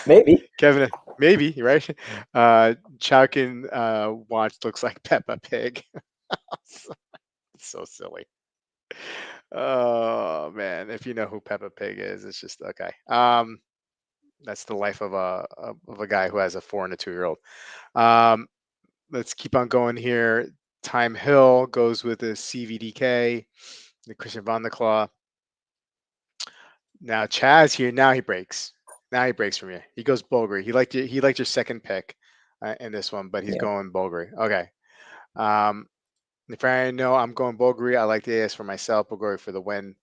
Maybe. Kevin, maybe, right? Chowkin watch looks like Peppa Pig. It's so silly. Oh man, if you know who Peppa Pig is, it's just okay. That's the life of a guy who has a 4 and a 2-year-old. Let's keep on going here. Time Hill goes with the CVDK, the Christian Von der Claw. Now Chaz here. Now he breaks. Now he breaks from you. He goes Bulgari. He liked your second pick in this one, but he's Yeah. going Bulgari. Okay. If I know I'm going Bulgari, I like the AS for myself. Bulgari for the win.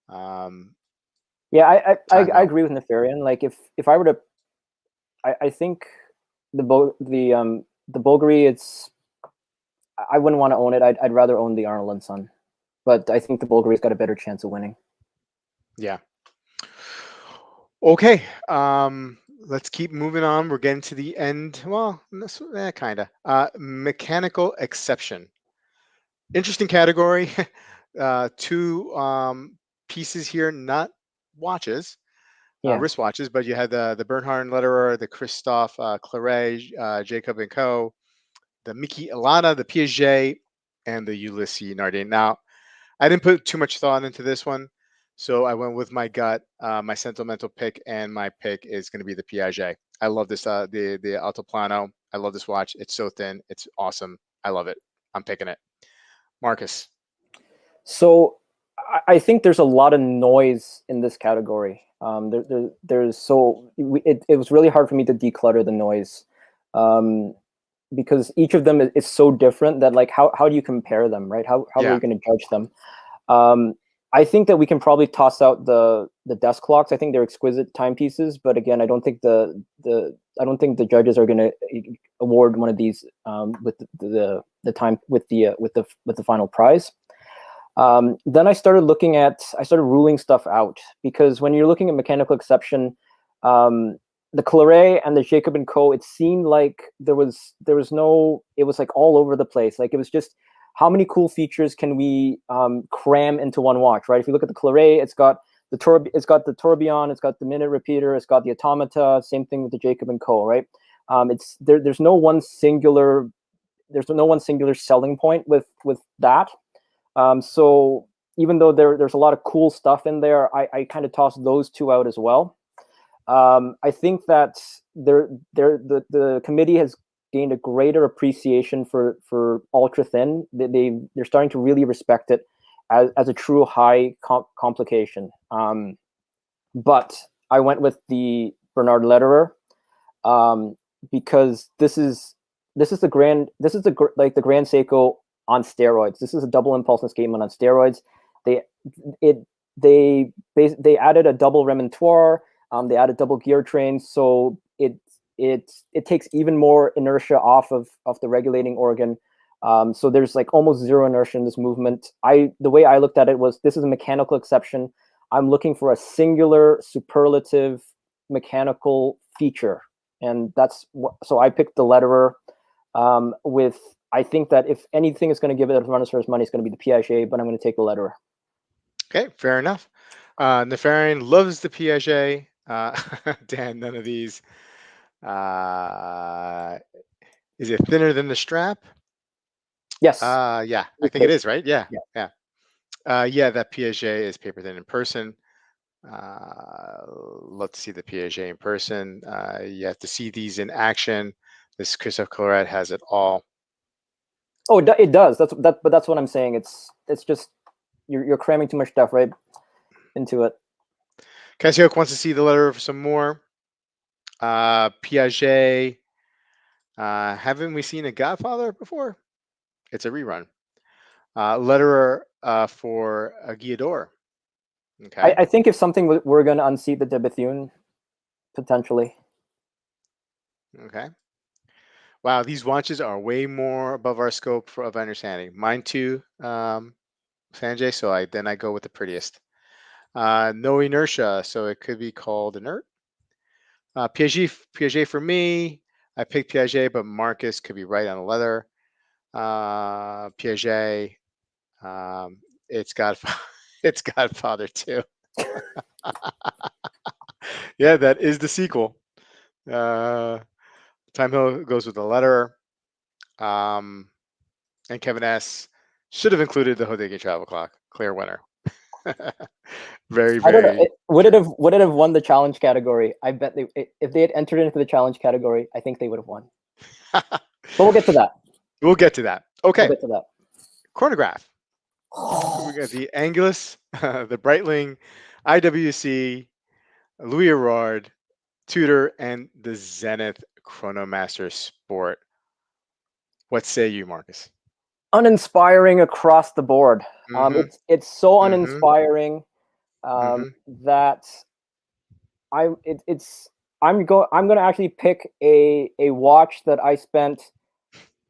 Yeah, Time I Hill. agree with Nefarian. Like if I were to, I think the Bulgari, I wouldn't want to own it. I'd rather own the Arnold and Son, but I think the Bulgari's got a better chance of winning. Yeah. Okay. Let's keep moving on. We're getting to the end. Well, kind of. Mechanical exception. Interesting category. 2 pieces here, not watches, Yeah. wristwatches, but you had the Bernhard Lederer, the Christophe Claret, Jacob and Co., the Mickey Ilana, the Piaget, and the Ulysses Nardin. Now, I didn't put too much thought into this one, so I went with my gut, my sentimental pick, and my pick is going to be the Piaget. I love this, the Altoplano. I love this watch. It's so thin. It's awesome. I love it. I'm picking it. Marcus. So I think there's a lot of noise in this category. It was really hard for me to declutter the noise, because each of them is so different that like how do you compare them, right? How are you going to judge them? I think that we can probably toss out the desk clocks. I think they're exquisite timepieces, but again, I don't think the judges are going to award one of these with the time with the final prize. Then I started ruling stuff out, because when you're looking at mechanical exception, the Claret and the Jacob and Co., it seemed like there was no, it was like all over the place. Like it was just, how many cool features can we cram into one watch, right? If you look at the Claret, it's got the tourbillon, it's got the minute repeater, it's got the automata. Same thing with the Jacob and Co., right? There's no one singular selling point with that. So even though there's a lot of cool stuff in there, I kind of tossed those 2 out as well. I think that the committee has gained a greater appreciation for ultra thin. They're starting to really respect it as a true high complication. But I went with the Bernhard Lederer, because this is the Grand Seiko on steroids. This is a double impulse escapement on steroids. They added a double remontoire. They added double gear trains, so it takes even more inertia off of the regulating organ. So there's like almost zero inertia in this movement. The way I looked at it was, this is a mechanical exception. I'm looking for a singular superlative mechanical feature, and so I picked the Lederer. With I think that if anything is going to give it a run for its money, it's going to be the Piaget, but I'm going to take the letterer. Okay, fair enough. Nefarian loves the Piaget. Dan, none of these. Is it thinner than the strap? Yes. Yeah, I Good think it case. is, right? Yeah, Yeah. yeah. Yeah, that Piaget is paper thin in person. Love to see the Piaget in person. You have to see these in action. This Christophe Colorado has it all. Oh, it does. But that's what I'm saying. It's just you're cramming too much stuff right into it. Cassioc wants to see the letter for some more. Piaget. Haven't we seen a Godfather before? It's a rerun. Letterer for a Guillador. Okay. I think if something we're going to unseat the de Bethune, potentially. Okay. Wow, these watches are way more above our scope of understanding. Mine too, Sanjay. So I go with the prettiest. No inertia, so it could be called inert. Piaget for me. I picked Piaget, but Marcus could be right on the leather. Piaget. It's Godfather. It's Godfather too. Yeah, that is the sequel. Time Hill goes with the letter. And Kevin S. should have included the Hodegi travel clock. Clear winner. Very, I don't know. very Would true. it have won the challenge category? I bet if they had entered into the challenge category, I think they would have won. But we'll get to that. We'll get to that. We'll Okay. get to that. Chronograph. We got the Angelus, the Breitling, IWC, Louis Aurard, Tudor, and the Zenith Chronomaster Sport. What say you, Marcus? Uninspiring across the board. Mm-hmm. It's so Mm-hmm. uninspiring Mm-hmm. that I'm going to actually pick a watch that I spent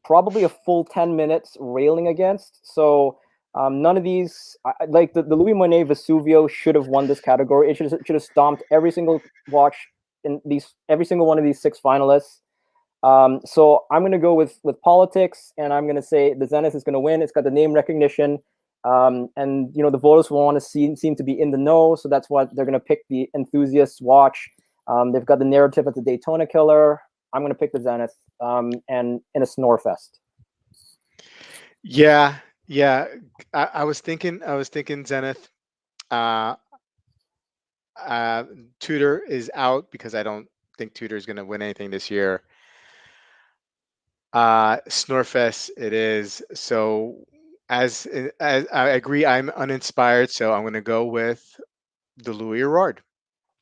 probably a full 10 minutes railing against. So none of these, like the Louis Monet Vesuvio should have won this category. It should have stomped every single watch in every single one of these 6 finalists. So I'm going to go with politics, and I'm going to say the Zenith is going to win. It's got the name recognition, and the voters will want to seem to be in the know, so that's why they're going to pick the enthusiast watch. They've got the narrative of the Daytona Killer. I'm going to pick the Zenith, and in a snore fest. Yeah, yeah. I was thinking Zenith. Tudor is out because I don't think Tudor is going to win anything this year. Snorefest it is. So as I agree, I'm uninspired, so I'm going to go with the Louis Aurard.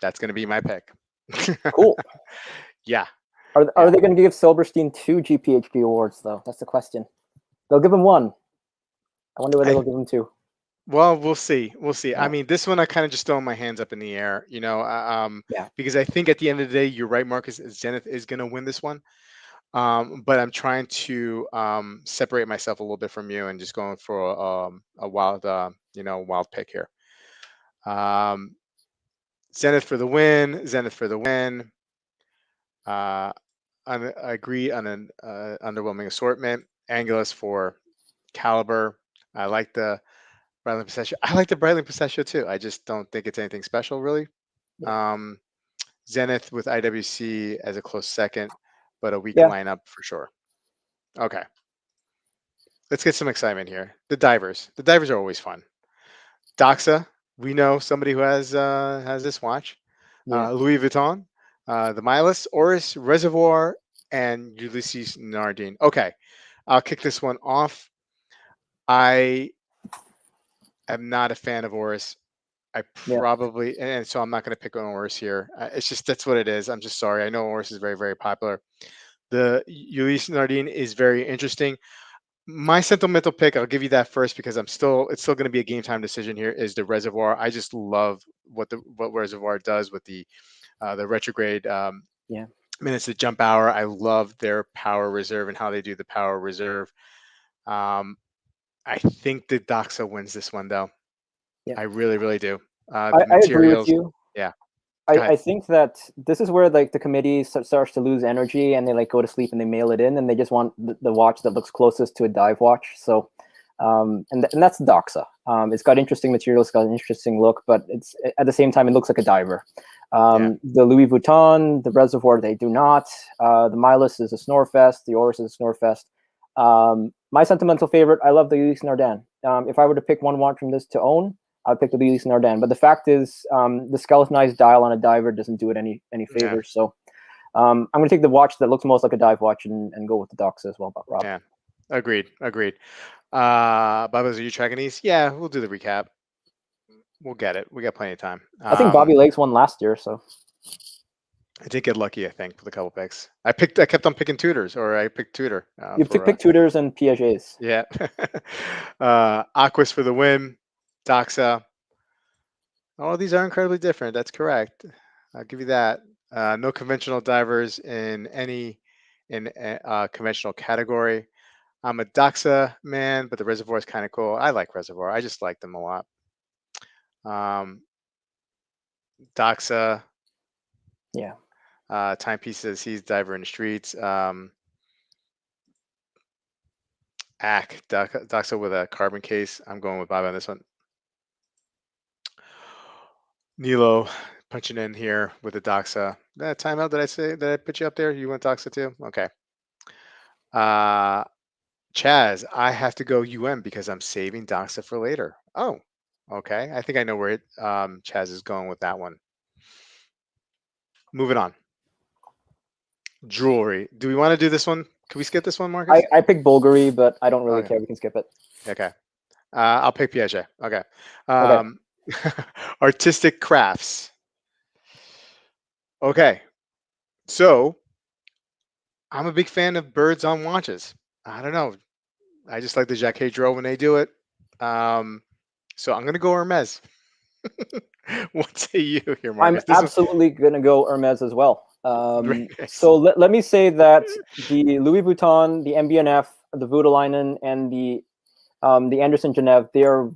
That's going to be my pick. Cool. Yeah. Are they going to give Silberstein 2 GPHG awards though? That's the question. They'll give him 1. I wonder whether they'll give him 2. Well, we'll see. We'll see. Yeah. I mean, this one I kind of just throwing my hands up in the air, Yeah. because I think at the end of the day, you're right, Marcus. Zenith is going to win this one. But I'm trying to separate myself a little bit from you and just going for a wild, wild pick here. Zenith for the win. Zenith for the win. I agree on an underwhelming assortment. Angelus for caliber. I like the Breitling Pistachio. I like the Breitling Pistachio too. I just don't think it's anything special, really. Yeah. Zenith with IWC as a close second, but a weak Yeah. lineup for sure. Okay. Let's get some excitement here. The divers. The divers are always fun. Doxa, we know somebody who has this watch. Yeah. Louis Vuitton, the Milas, Oris, Reservoir, and Ulysses Nardine. Okay, I'll kick this one off. I am not a fan of Oris. I probably, and so I'm not going to pick on Oris here. It's just that's what it is. I'm just sorry. I know Oris is very, very popular. The Ulysses Nardine is very interesting. My sentimental pick, I'll give you that first because it's still going to be a game time decision here, is the Reservoir. I just love what Reservoir does with the retrograde minutes to jump hour. I love their power reserve and how they do the power reserve. I think the Doxa wins this one though. Yeah. I really, really do. I agree with you. Yeah. Go ahead. I think that this is where like the committee starts to lose energy and they like go to sleep and they mail it in and they just want the watch that looks closest to a dive watch. So, and that's Doxa. It's got interesting materials, it's got an interesting look, but it's at the same time it looks like a diver. The Louis Vuitton, the Reservoir, they do not. The Milas is a Snorefest. The Oris is a Snorefest. My sentimental favorite, I love the Ulysse Nardin. If I were to pick one watch from this to own, I'd pick the Ulysse Nardin. But the fact is, the skeletonized dial on a diver doesn't do it any favors. So I'm going to take the watch that looks most like a dive watch and go with the Doxa as well, Rob. Yeah, agreed. Bubba's, are you tracking these? Yeah, we'll do the recap. We'll get it. We got plenty of time. I think Bobby Legs won last year, so I did get lucky, I think, with a couple picks. I kept on picking tutors, or I picked tutor. You picked tutors and Piagets. Yeah. Aquas for the win. Doxa. All of these are incredibly different. That's correct. I'll give you that. No conventional divers in any conventional category. I'm a Doxa man, but the Reservoir is kind of cool. I like Reservoir. I just like them a lot. Doxa. Yeah. Timepieces. He's diver in the streets. Doxa with a carbon case. I'm going with Bob on this one. Nilo punching in here with the Doxa. That timeout, did I put you up there? You went Doxa too? Okay. Chaz, I have to go UM because I'm saving Doxa for later. Oh, okay. I think I know where Chaz is going with that one. Moving on. Jewelry. Do we want to do this one? Can we skip this one, Marcus? I picked Bulgari, but I don't really care. We can skip it. Okay. I'll pick Piaget. Okay. Artistic crafts. Okay. So I'm a big fan of birds on watches. I don't know. I just like the Jacques Hedreau when they do it. So I'm going to go Hermes. What say you here, Marcus? I'm absolutely going to go Hermes as well. So let me say that the Louis Vuitton, the MBNF, the Voutilainen, and the Anderson Genève, they are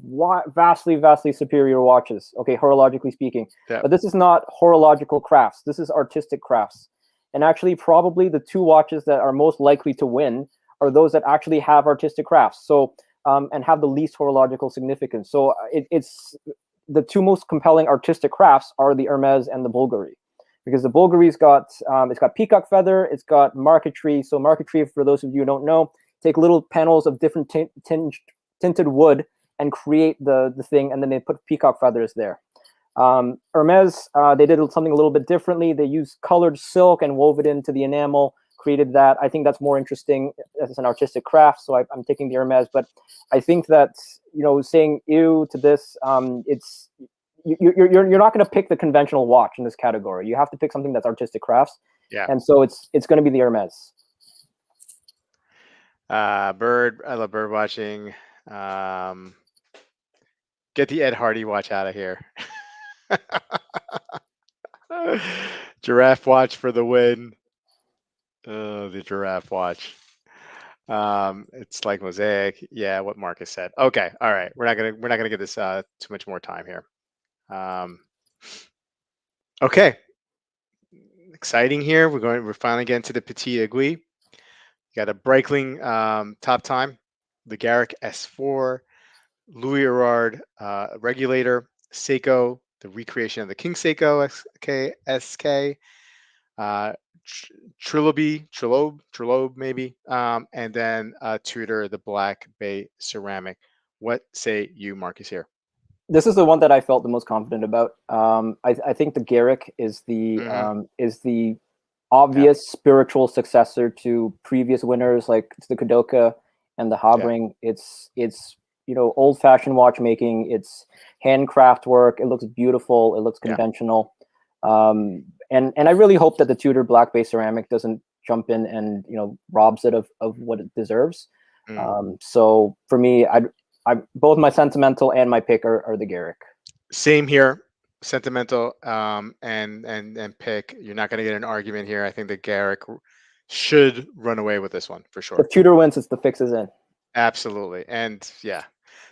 vastly superior watches, okay, horologically speaking. Yeah. But this is not horological crafts. This is artistic crafts. And actually, probably the two watches that are most likely to win are those that actually have artistic crafts. So and have the least horological significance. So it's the two most compelling artistic crafts are the Hermes and the Bulgari, because the Bulgari's got it's got peacock feather, it's got marquetry. So marquetry, for those of you who don't know, take little panels of different tinted wood and create the thing, and then they put peacock feathers there. Hermes, they did something a little bit differently. They used colored silk and wove it into the enamel, created that. I think that's more interesting as an artistic craft, so I'm taking the Hermes. But I think that, you know, saying ew to this, it's you're not going to pick the conventional watch in this category. You have to pick something that's artistic crafts. Yeah. And so it's going to be the Hermes. Bird. I love bird watching. Get the Ed Hardy watch out of here. Giraffe watch for the win. Oh, the giraffe watch. It's like mosaic. Yeah, what Marcus said. Okay, all right. We're not gonna get this too much more time here. Okay. Exciting here. We're finally getting to the Petit Aiguille. Got a Breitling top time, the Garrick S4, Louis Erard regulator, Seiko, the recreation of the King Seiko SK, Trilobe maybe, and then Tudor, the Black Bay ceramic. What say you, Marcus, here? This is the one that I felt the most confident about. I think the Garrick is the obvious spiritual successor to previous winners like the Kadoka and the Habring. Yeah. It's you know, old-fashioned watchmaking. It's handcraft work. It looks beautiful. It looks conventional. And I really hope that the Tudor Black Bay ceramic doesn't jump in and, you know, robs it of what it deserves. So for me, I both my sentimental and my pick are the Garrick. Same here. Sentimental and pick. You're not going to get an argument here. I think the Garrick should run away with this one for sure. If Tudor wins, it's the fix is in. Absolutely. And yeah.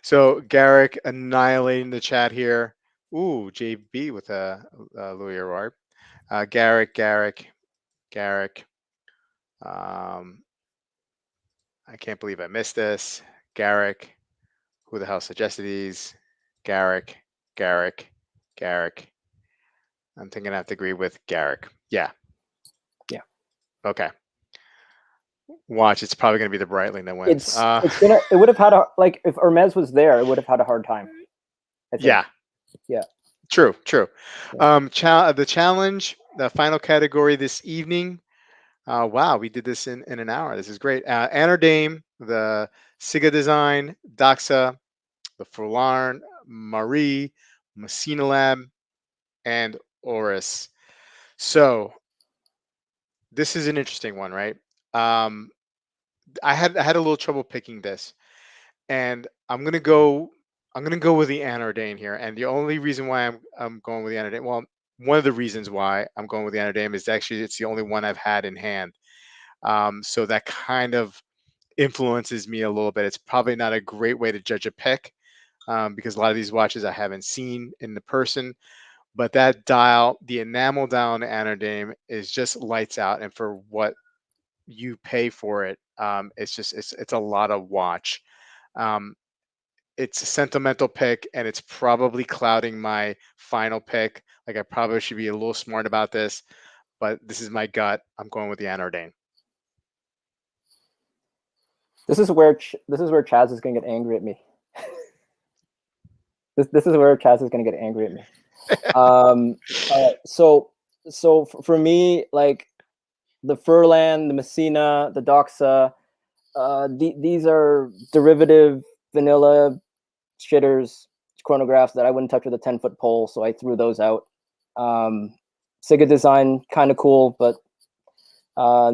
So Garrick annihilating the chat here. Ooh, JB with Louis Aurora. Garrick. Um, I can't believe I missed this. Garrick. Who the hell suggested these? Garrick. Garrick. Garrick. I'm thinking I have to agree with Garrick. Yeah. Yeah. Okay. Watch. It's probably going to be the Breitling that wins. It would have had a, like, if Hermes was there, it would have had a hard time, I think. Yeah. Yeah. True. Yeah. The challenge, the final category this evening. Wow, we did this in an hour. This is great. Anardame, the Siga design, Doxa, the Forlarn, Marie, Messina Lab, and Oris. So this is an interesting one, right? Um, I had a little trouble picking this, and I'm gonna go with the Anardane here. And the only reason why I'm going with the Anardane, well, one of the reasons why I'm going with the Anardane is actually it's the only one I've had in hand. So that kind of influences me a little bit. It's probably not a great way to judge a pick because a lot of these watches I haven't seen in the person. But that dial, the enamel dial on the Anodame is just lights out. And for what you pay for it, it's a lot of watch. Um, it's a sentimental pick, and it's probably clouding my final pick. Like I probably should be a little smart about this, but this is my gut. I'm going with the Anordane. This is where Chaz is going to get angry at me. This is where Chaz is going to get angry at me. So for me, like the Furlan, the Messina, the Doxa, these are derivative vanilla shitters, chronographs that I wouldn't touch with a 10-foot pole, so I threw those out. Siga design, kind of cool, but I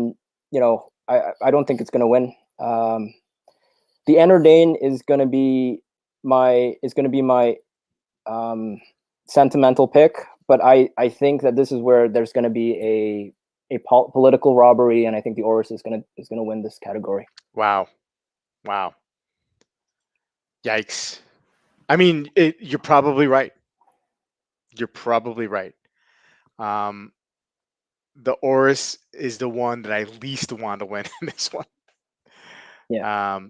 don't think it's going to win. The Enordane is going to be my sentimental pick, but I think that this is where there's going to be a political robbery, and I think the Oris is going to win this category. Wow. Yikes. I mean, you're probably right. You're probably right. Um, the Oris is the one that I least want to win in this one. Yeah.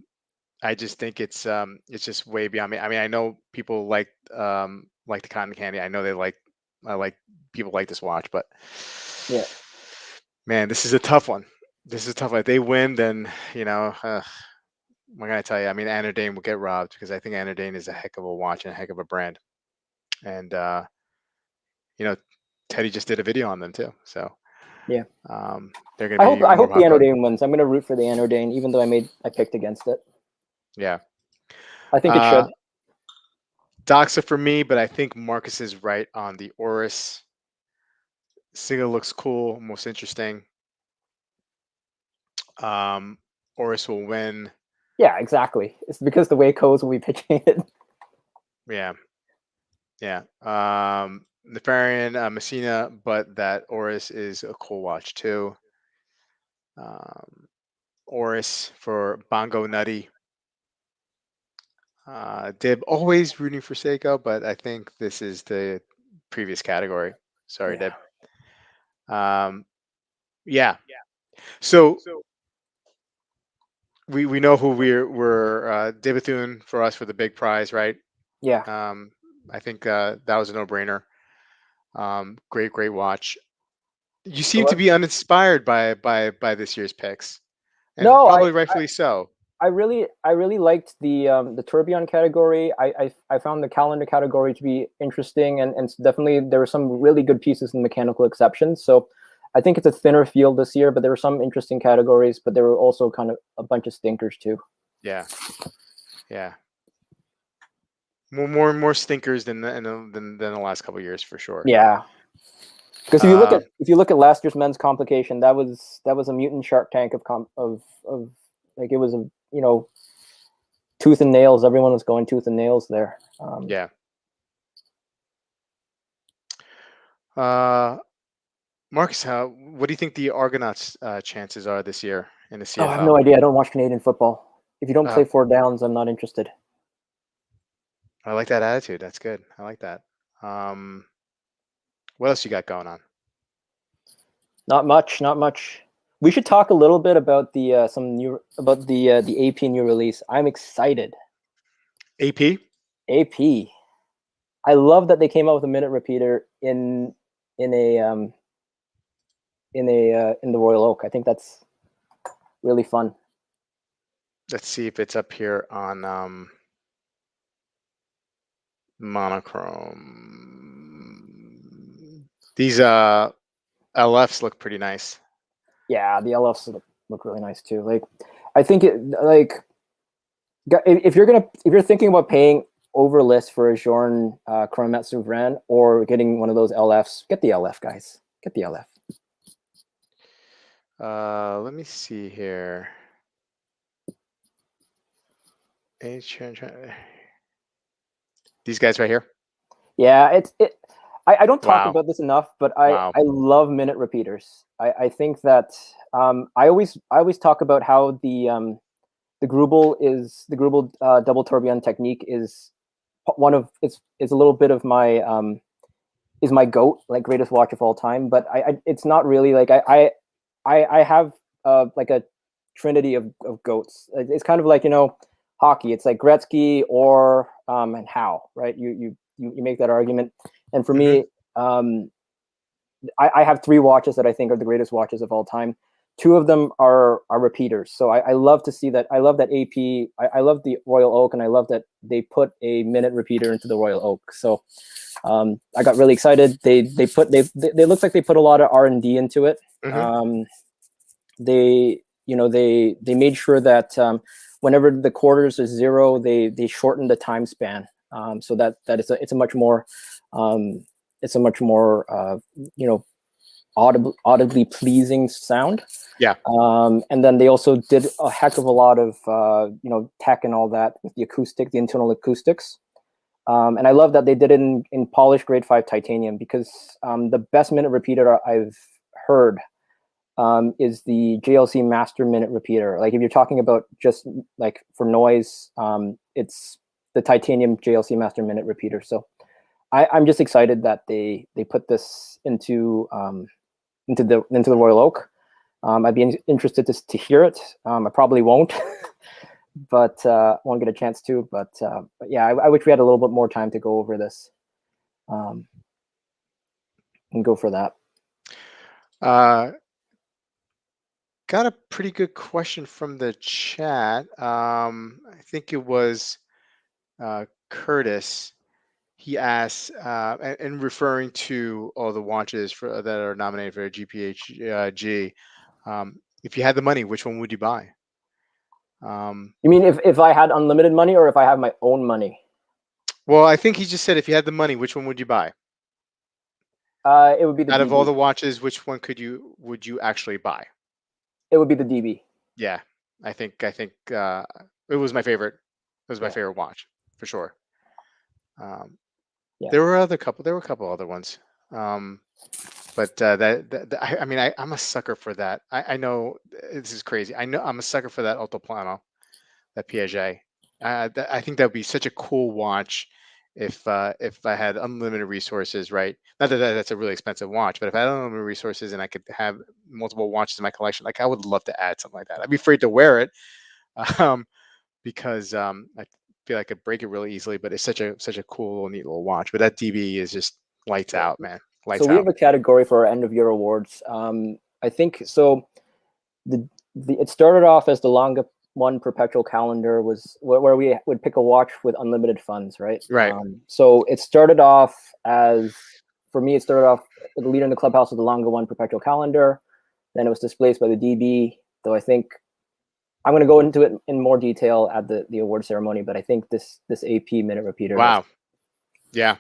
I just think it's just way beyond me. I mean, I know people like the cotton candy. I know I like people like this watch, but Yeah. man, this is a tough one. This is a tough one. If they win, then what can I tell you? I mean, Anodane will get robbed because I think Anodane is a heck of a watch and a heck of a brand. And you know, Teddy just did a video on them too. So Yeah. they're going to be I even more hope the popular. Enordane wins. I'm going to root for the Enordane, even though I picked against it. Yeah. I think it should. Doxa for me, but I think Marcus is right on the Oris. Siga looks cool, most interesting. Oris will win. Yeah, exactly. It's because the way Coes will be pitching it. Yeah. Nefarian, Messina, but that Oris is a cool watch too. Oris for Bongo Nutty. Dib always rooting for Seiko, but I think this is the previous category. Sorry, Yeah. Dib. Yeah. So we know who we're Dibithune for us for the big prize, right? Yeah. I think that was a no-brainer. Great watch. You seem to be uninspired by this year's picks, and No, probably rightfully so. I really liked the Tourbillon category. I found the calendar category to be interesting, and definitely there were some really good pieces in mechanical exceptions. So I think it's a thinner field this year, but there were some interesting categories, but there were also kind of a bunch of stinkers too. Yeah. More stinkers than the last couple of years for sure. Yeah, because if you look at last year's men's complication, that was a mutant Shark Tank of like it was a tooth and nails. Everyone was going tooth and nails there. Yeah. Marcus, what do you think the Argonauts' chances are this year in the CFL? I have no idea. I don't watch Canadian football. If you don't play 4 downs, I'm not interested. I like that attitude. That's good. I like that. What else you got going on? Not much, not much. We should talk a little bit about the the AP new release. I'm excited. AP? AP. I love that they came out with a minute repeater in a in the Royal Oak. I think that's really fun. Let's see if it's up here on monochrome. These LFs look pretty nice. Yeah, the LFs look really nice too. Like, I think if you're thinking about paying over list for a Jorn Chronomat Souverain or getting one of those LFs, get the LF, guys. Get the LF. Let me see here. These guys right here. Yeah, I don't talk Wow. about this enough, but Wow. I love minute repeaters. I think that I always talk about how the Grubel double tourbillon technique is one of it's a little bit of my is my goat, like greatest watch of all time. But it's not really like I have like a trinity of goats. It's kind of like, you know, hockey. It's like Gretzky or and Howe, right? You make that argument, and for me, I have three watches that I think are the greatest watches of all time. Two of them are repeaters, so I love to see that. I love that AP. I love the Royal Oak, and I love that they put a minute repeater into the Royal Oak. So I got really excited. They look like they put a lot of R&D into it. They made sure that whenever the quarters is 0, they shortened the time span, so that it's a much more audibly pleasing sound. Yeah. And then they also did a heck of a lot of tech and all that with the internal acoustics. And I love that they did it in polished grade 5 titanium, because the best minute repeater I've heard is the JLC Master Minute Repeater. Like, if you're talking about just like for noise, it's the titanium JLC Master Minute Repeater. So I'm just excited that they put this into the Royal Oak. I'd be interested to hear it. I probably won't, but won't get a chance to. But yeah, I wish we had a little bit more time to go over this and go for that. Got a pretty good question from the chat. I think it was Curtis. He asked, and referring to all the watches that are nominated for Gphg, if you had the money, which one would you buy? You mean if I had unlimited money, or if I have my own money? Well, I think he just said if you had the money, which one would you buy? It would be the out DB. of all the watches, which one would you actually buy? It would be the DB. Yeah, I think it was my favorite. It was my favorite watch for sure. Yeah. There were a couple other ones, but I mean, I'm a sucker for that. I know this is crazy. I know I'm a sucker for that Altoplano, that Piaget. I think that would be such a cool watch if I had unlimited resources, right? Not that that's a really expensive watch, but if I had unlimited resources and I could have multiple watches in my collection, like, I would love to add something like that. I'd be afraid to wear it, because I feel like I could break it really easily. But it's such a cool, neat little watch. But that DB is just lights out, man. Lights out. So we have a category for our end of year awards. I think so. It started off as the Longa One perpetual calendar, was where we would pick a watch with unlimited funds, right? Right. So it started off as, for me, it started off the leader in the clubhouse with the Longa One perpetual calendar. Then it was displaced by the DB, though I think I'm going to go into it in more detail at the award ceremony. But I think this AP minute repeater. Wow. Yeah.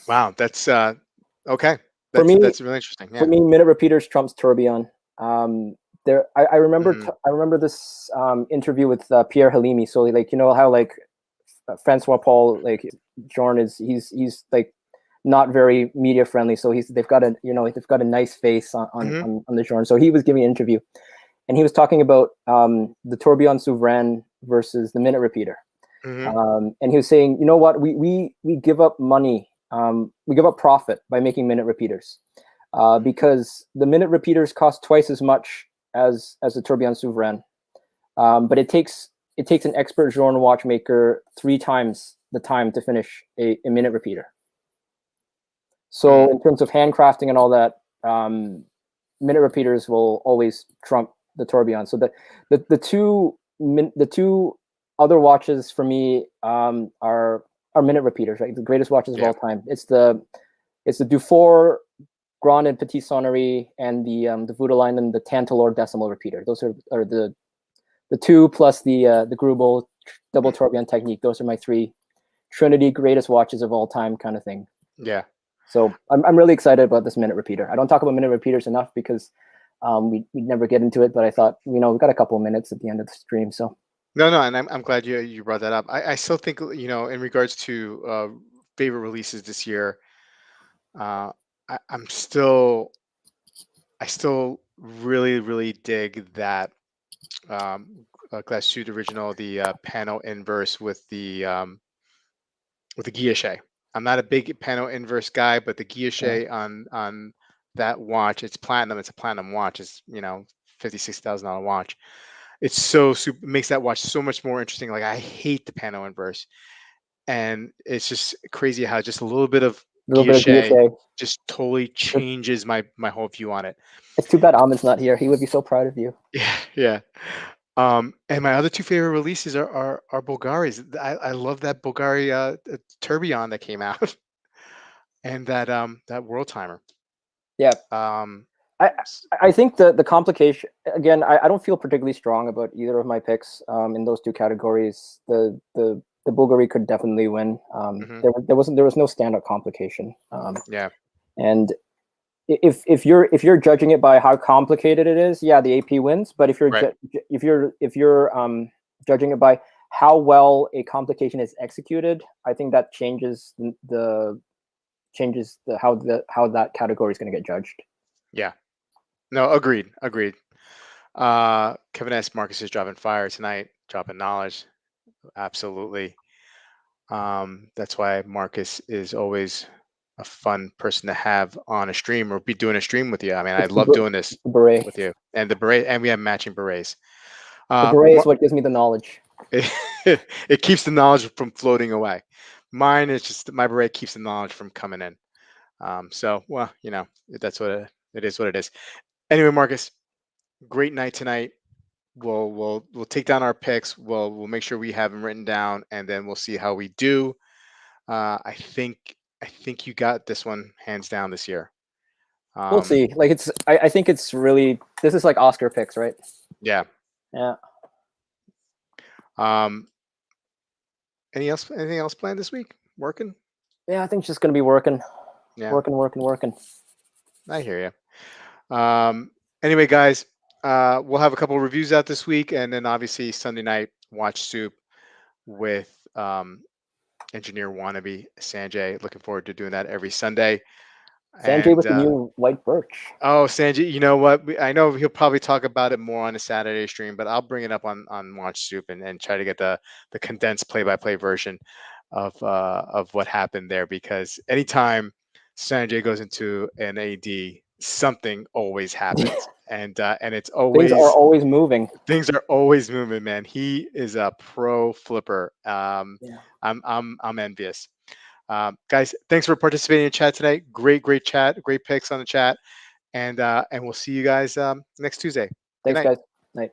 Wow. That's okay. For me, that's really interesting. Yeah. For me, minute repeaters trumps tourbillon. I remember this interview with Pierre Halimi. So, like, you know how, like, Francois Paul, like, Jorn he's like not very media friendly. So they've got a nice face on the Jorn. So he was giving an interview, and he was talking about the tourbillon souverain versus the minute repeater. Hmm. And he was saying, you know what, we give up money, we give up profit by making minute repeaters, because the minute repeaters cost twice as much as the tourbillon souverain, but it takes an expert Journe watchmaker 3 times the time to finish a minute repeater. So in terms of handcrafting and all that, minute repeaters will always trump the tourbillon. So the two other watches for me are minute repeaters, right? The greatest watches of all time. It's the Dufour Grand and Petit Sonnerie and the Voutilainen, the Tantalor decimal repeater. Those are the 2 plus the Grubel double tourbillon technique. Those are my 3 Trinity greatest watches of all time kind of thing. Yeah. So I'm really excited about this minute repeater. I don't talk about minute repeaters enough because we never get into it, but I thought, we've got a couple of minutes at the end of the stream. So No, and I'm glad you brought that up. I still think, in regards to favorite releases this year, I still really dig that Glass Suit original, the panel inverse with the Gphg. I'm not a big panel inverse guy, but the Gphg on that watch, it's platinum. It's a platinum watch. It's $56,000 watch. It's so super, makes that watch so much more interesting. Like, I hate the panel inverse, and it's just crazy how just a little bit of Gphg just totally changes my whole view on it. It's too bad Ahmed's not here. He would be so proud of you. Yeah. And my other 2 favorite releases are Bulgaris. I love that Bulgari tourbillon that came out, and that world timer. Yeah. Um, I think the complication, again, I don't feel particularly strong about either of my picks in those 2 categories. The Bulgari could definitely win. There was no standout complication. And if you're judging it by how complicated it is, yeah, the AP wins. But if you're judging it by how well a complication is executed, I think that changes how that category is going to get judged. Yeah. No, agreed. Kevin S. Marcus is dropping fire tonight, dropping knowledge. Absolutely. That's why Marcus is always a fun person to have on a stream or be doing a stream with you. I mean, I love doing this with you. And the beret, and we have matching berets. The beret is what gives me the knowledge. It keeps the knowledge from floating away. Mine is just my beret keeps the knowledge from coming in. So, well, that's what it is. What it is. Anyway, Marcus, great night tonight. We'll take down our picks. We'll make sure we have them written down, and then we'll see how we do. I think you got this one hands down this year. We'll see. Like, I think it's really, this is like Oscar picks, right? Yeah. Yeah. Anything else planned this week? Working? Yeah, I think it's just gonna be working. Yeah. Working. I hear you. Anyway, guys, we'll have a couple of reviews out this week, and then obviously Sunday night watch Soup with engineer wannabe Sanjay. Looking forward to doing that every Sunday. Sanjay with the new white birch. Oh, Sanjay, you know what? I know he'll probably talk about it more on a Saturday stream, but I'll bring it up on Watch Soup and try to get the condensed play-by-play version of what happened there, because anytime Sanjay goes into an AD, something always happens, and it's always things are always moving. Things are always moving, man. He is a pro flipper. Yeah. I'm envious. Guys, thanks for participating in chat tonight. Great chat. Great picks on the chat. And we'll see you guys next Tuesday. Thanks, guys. Night.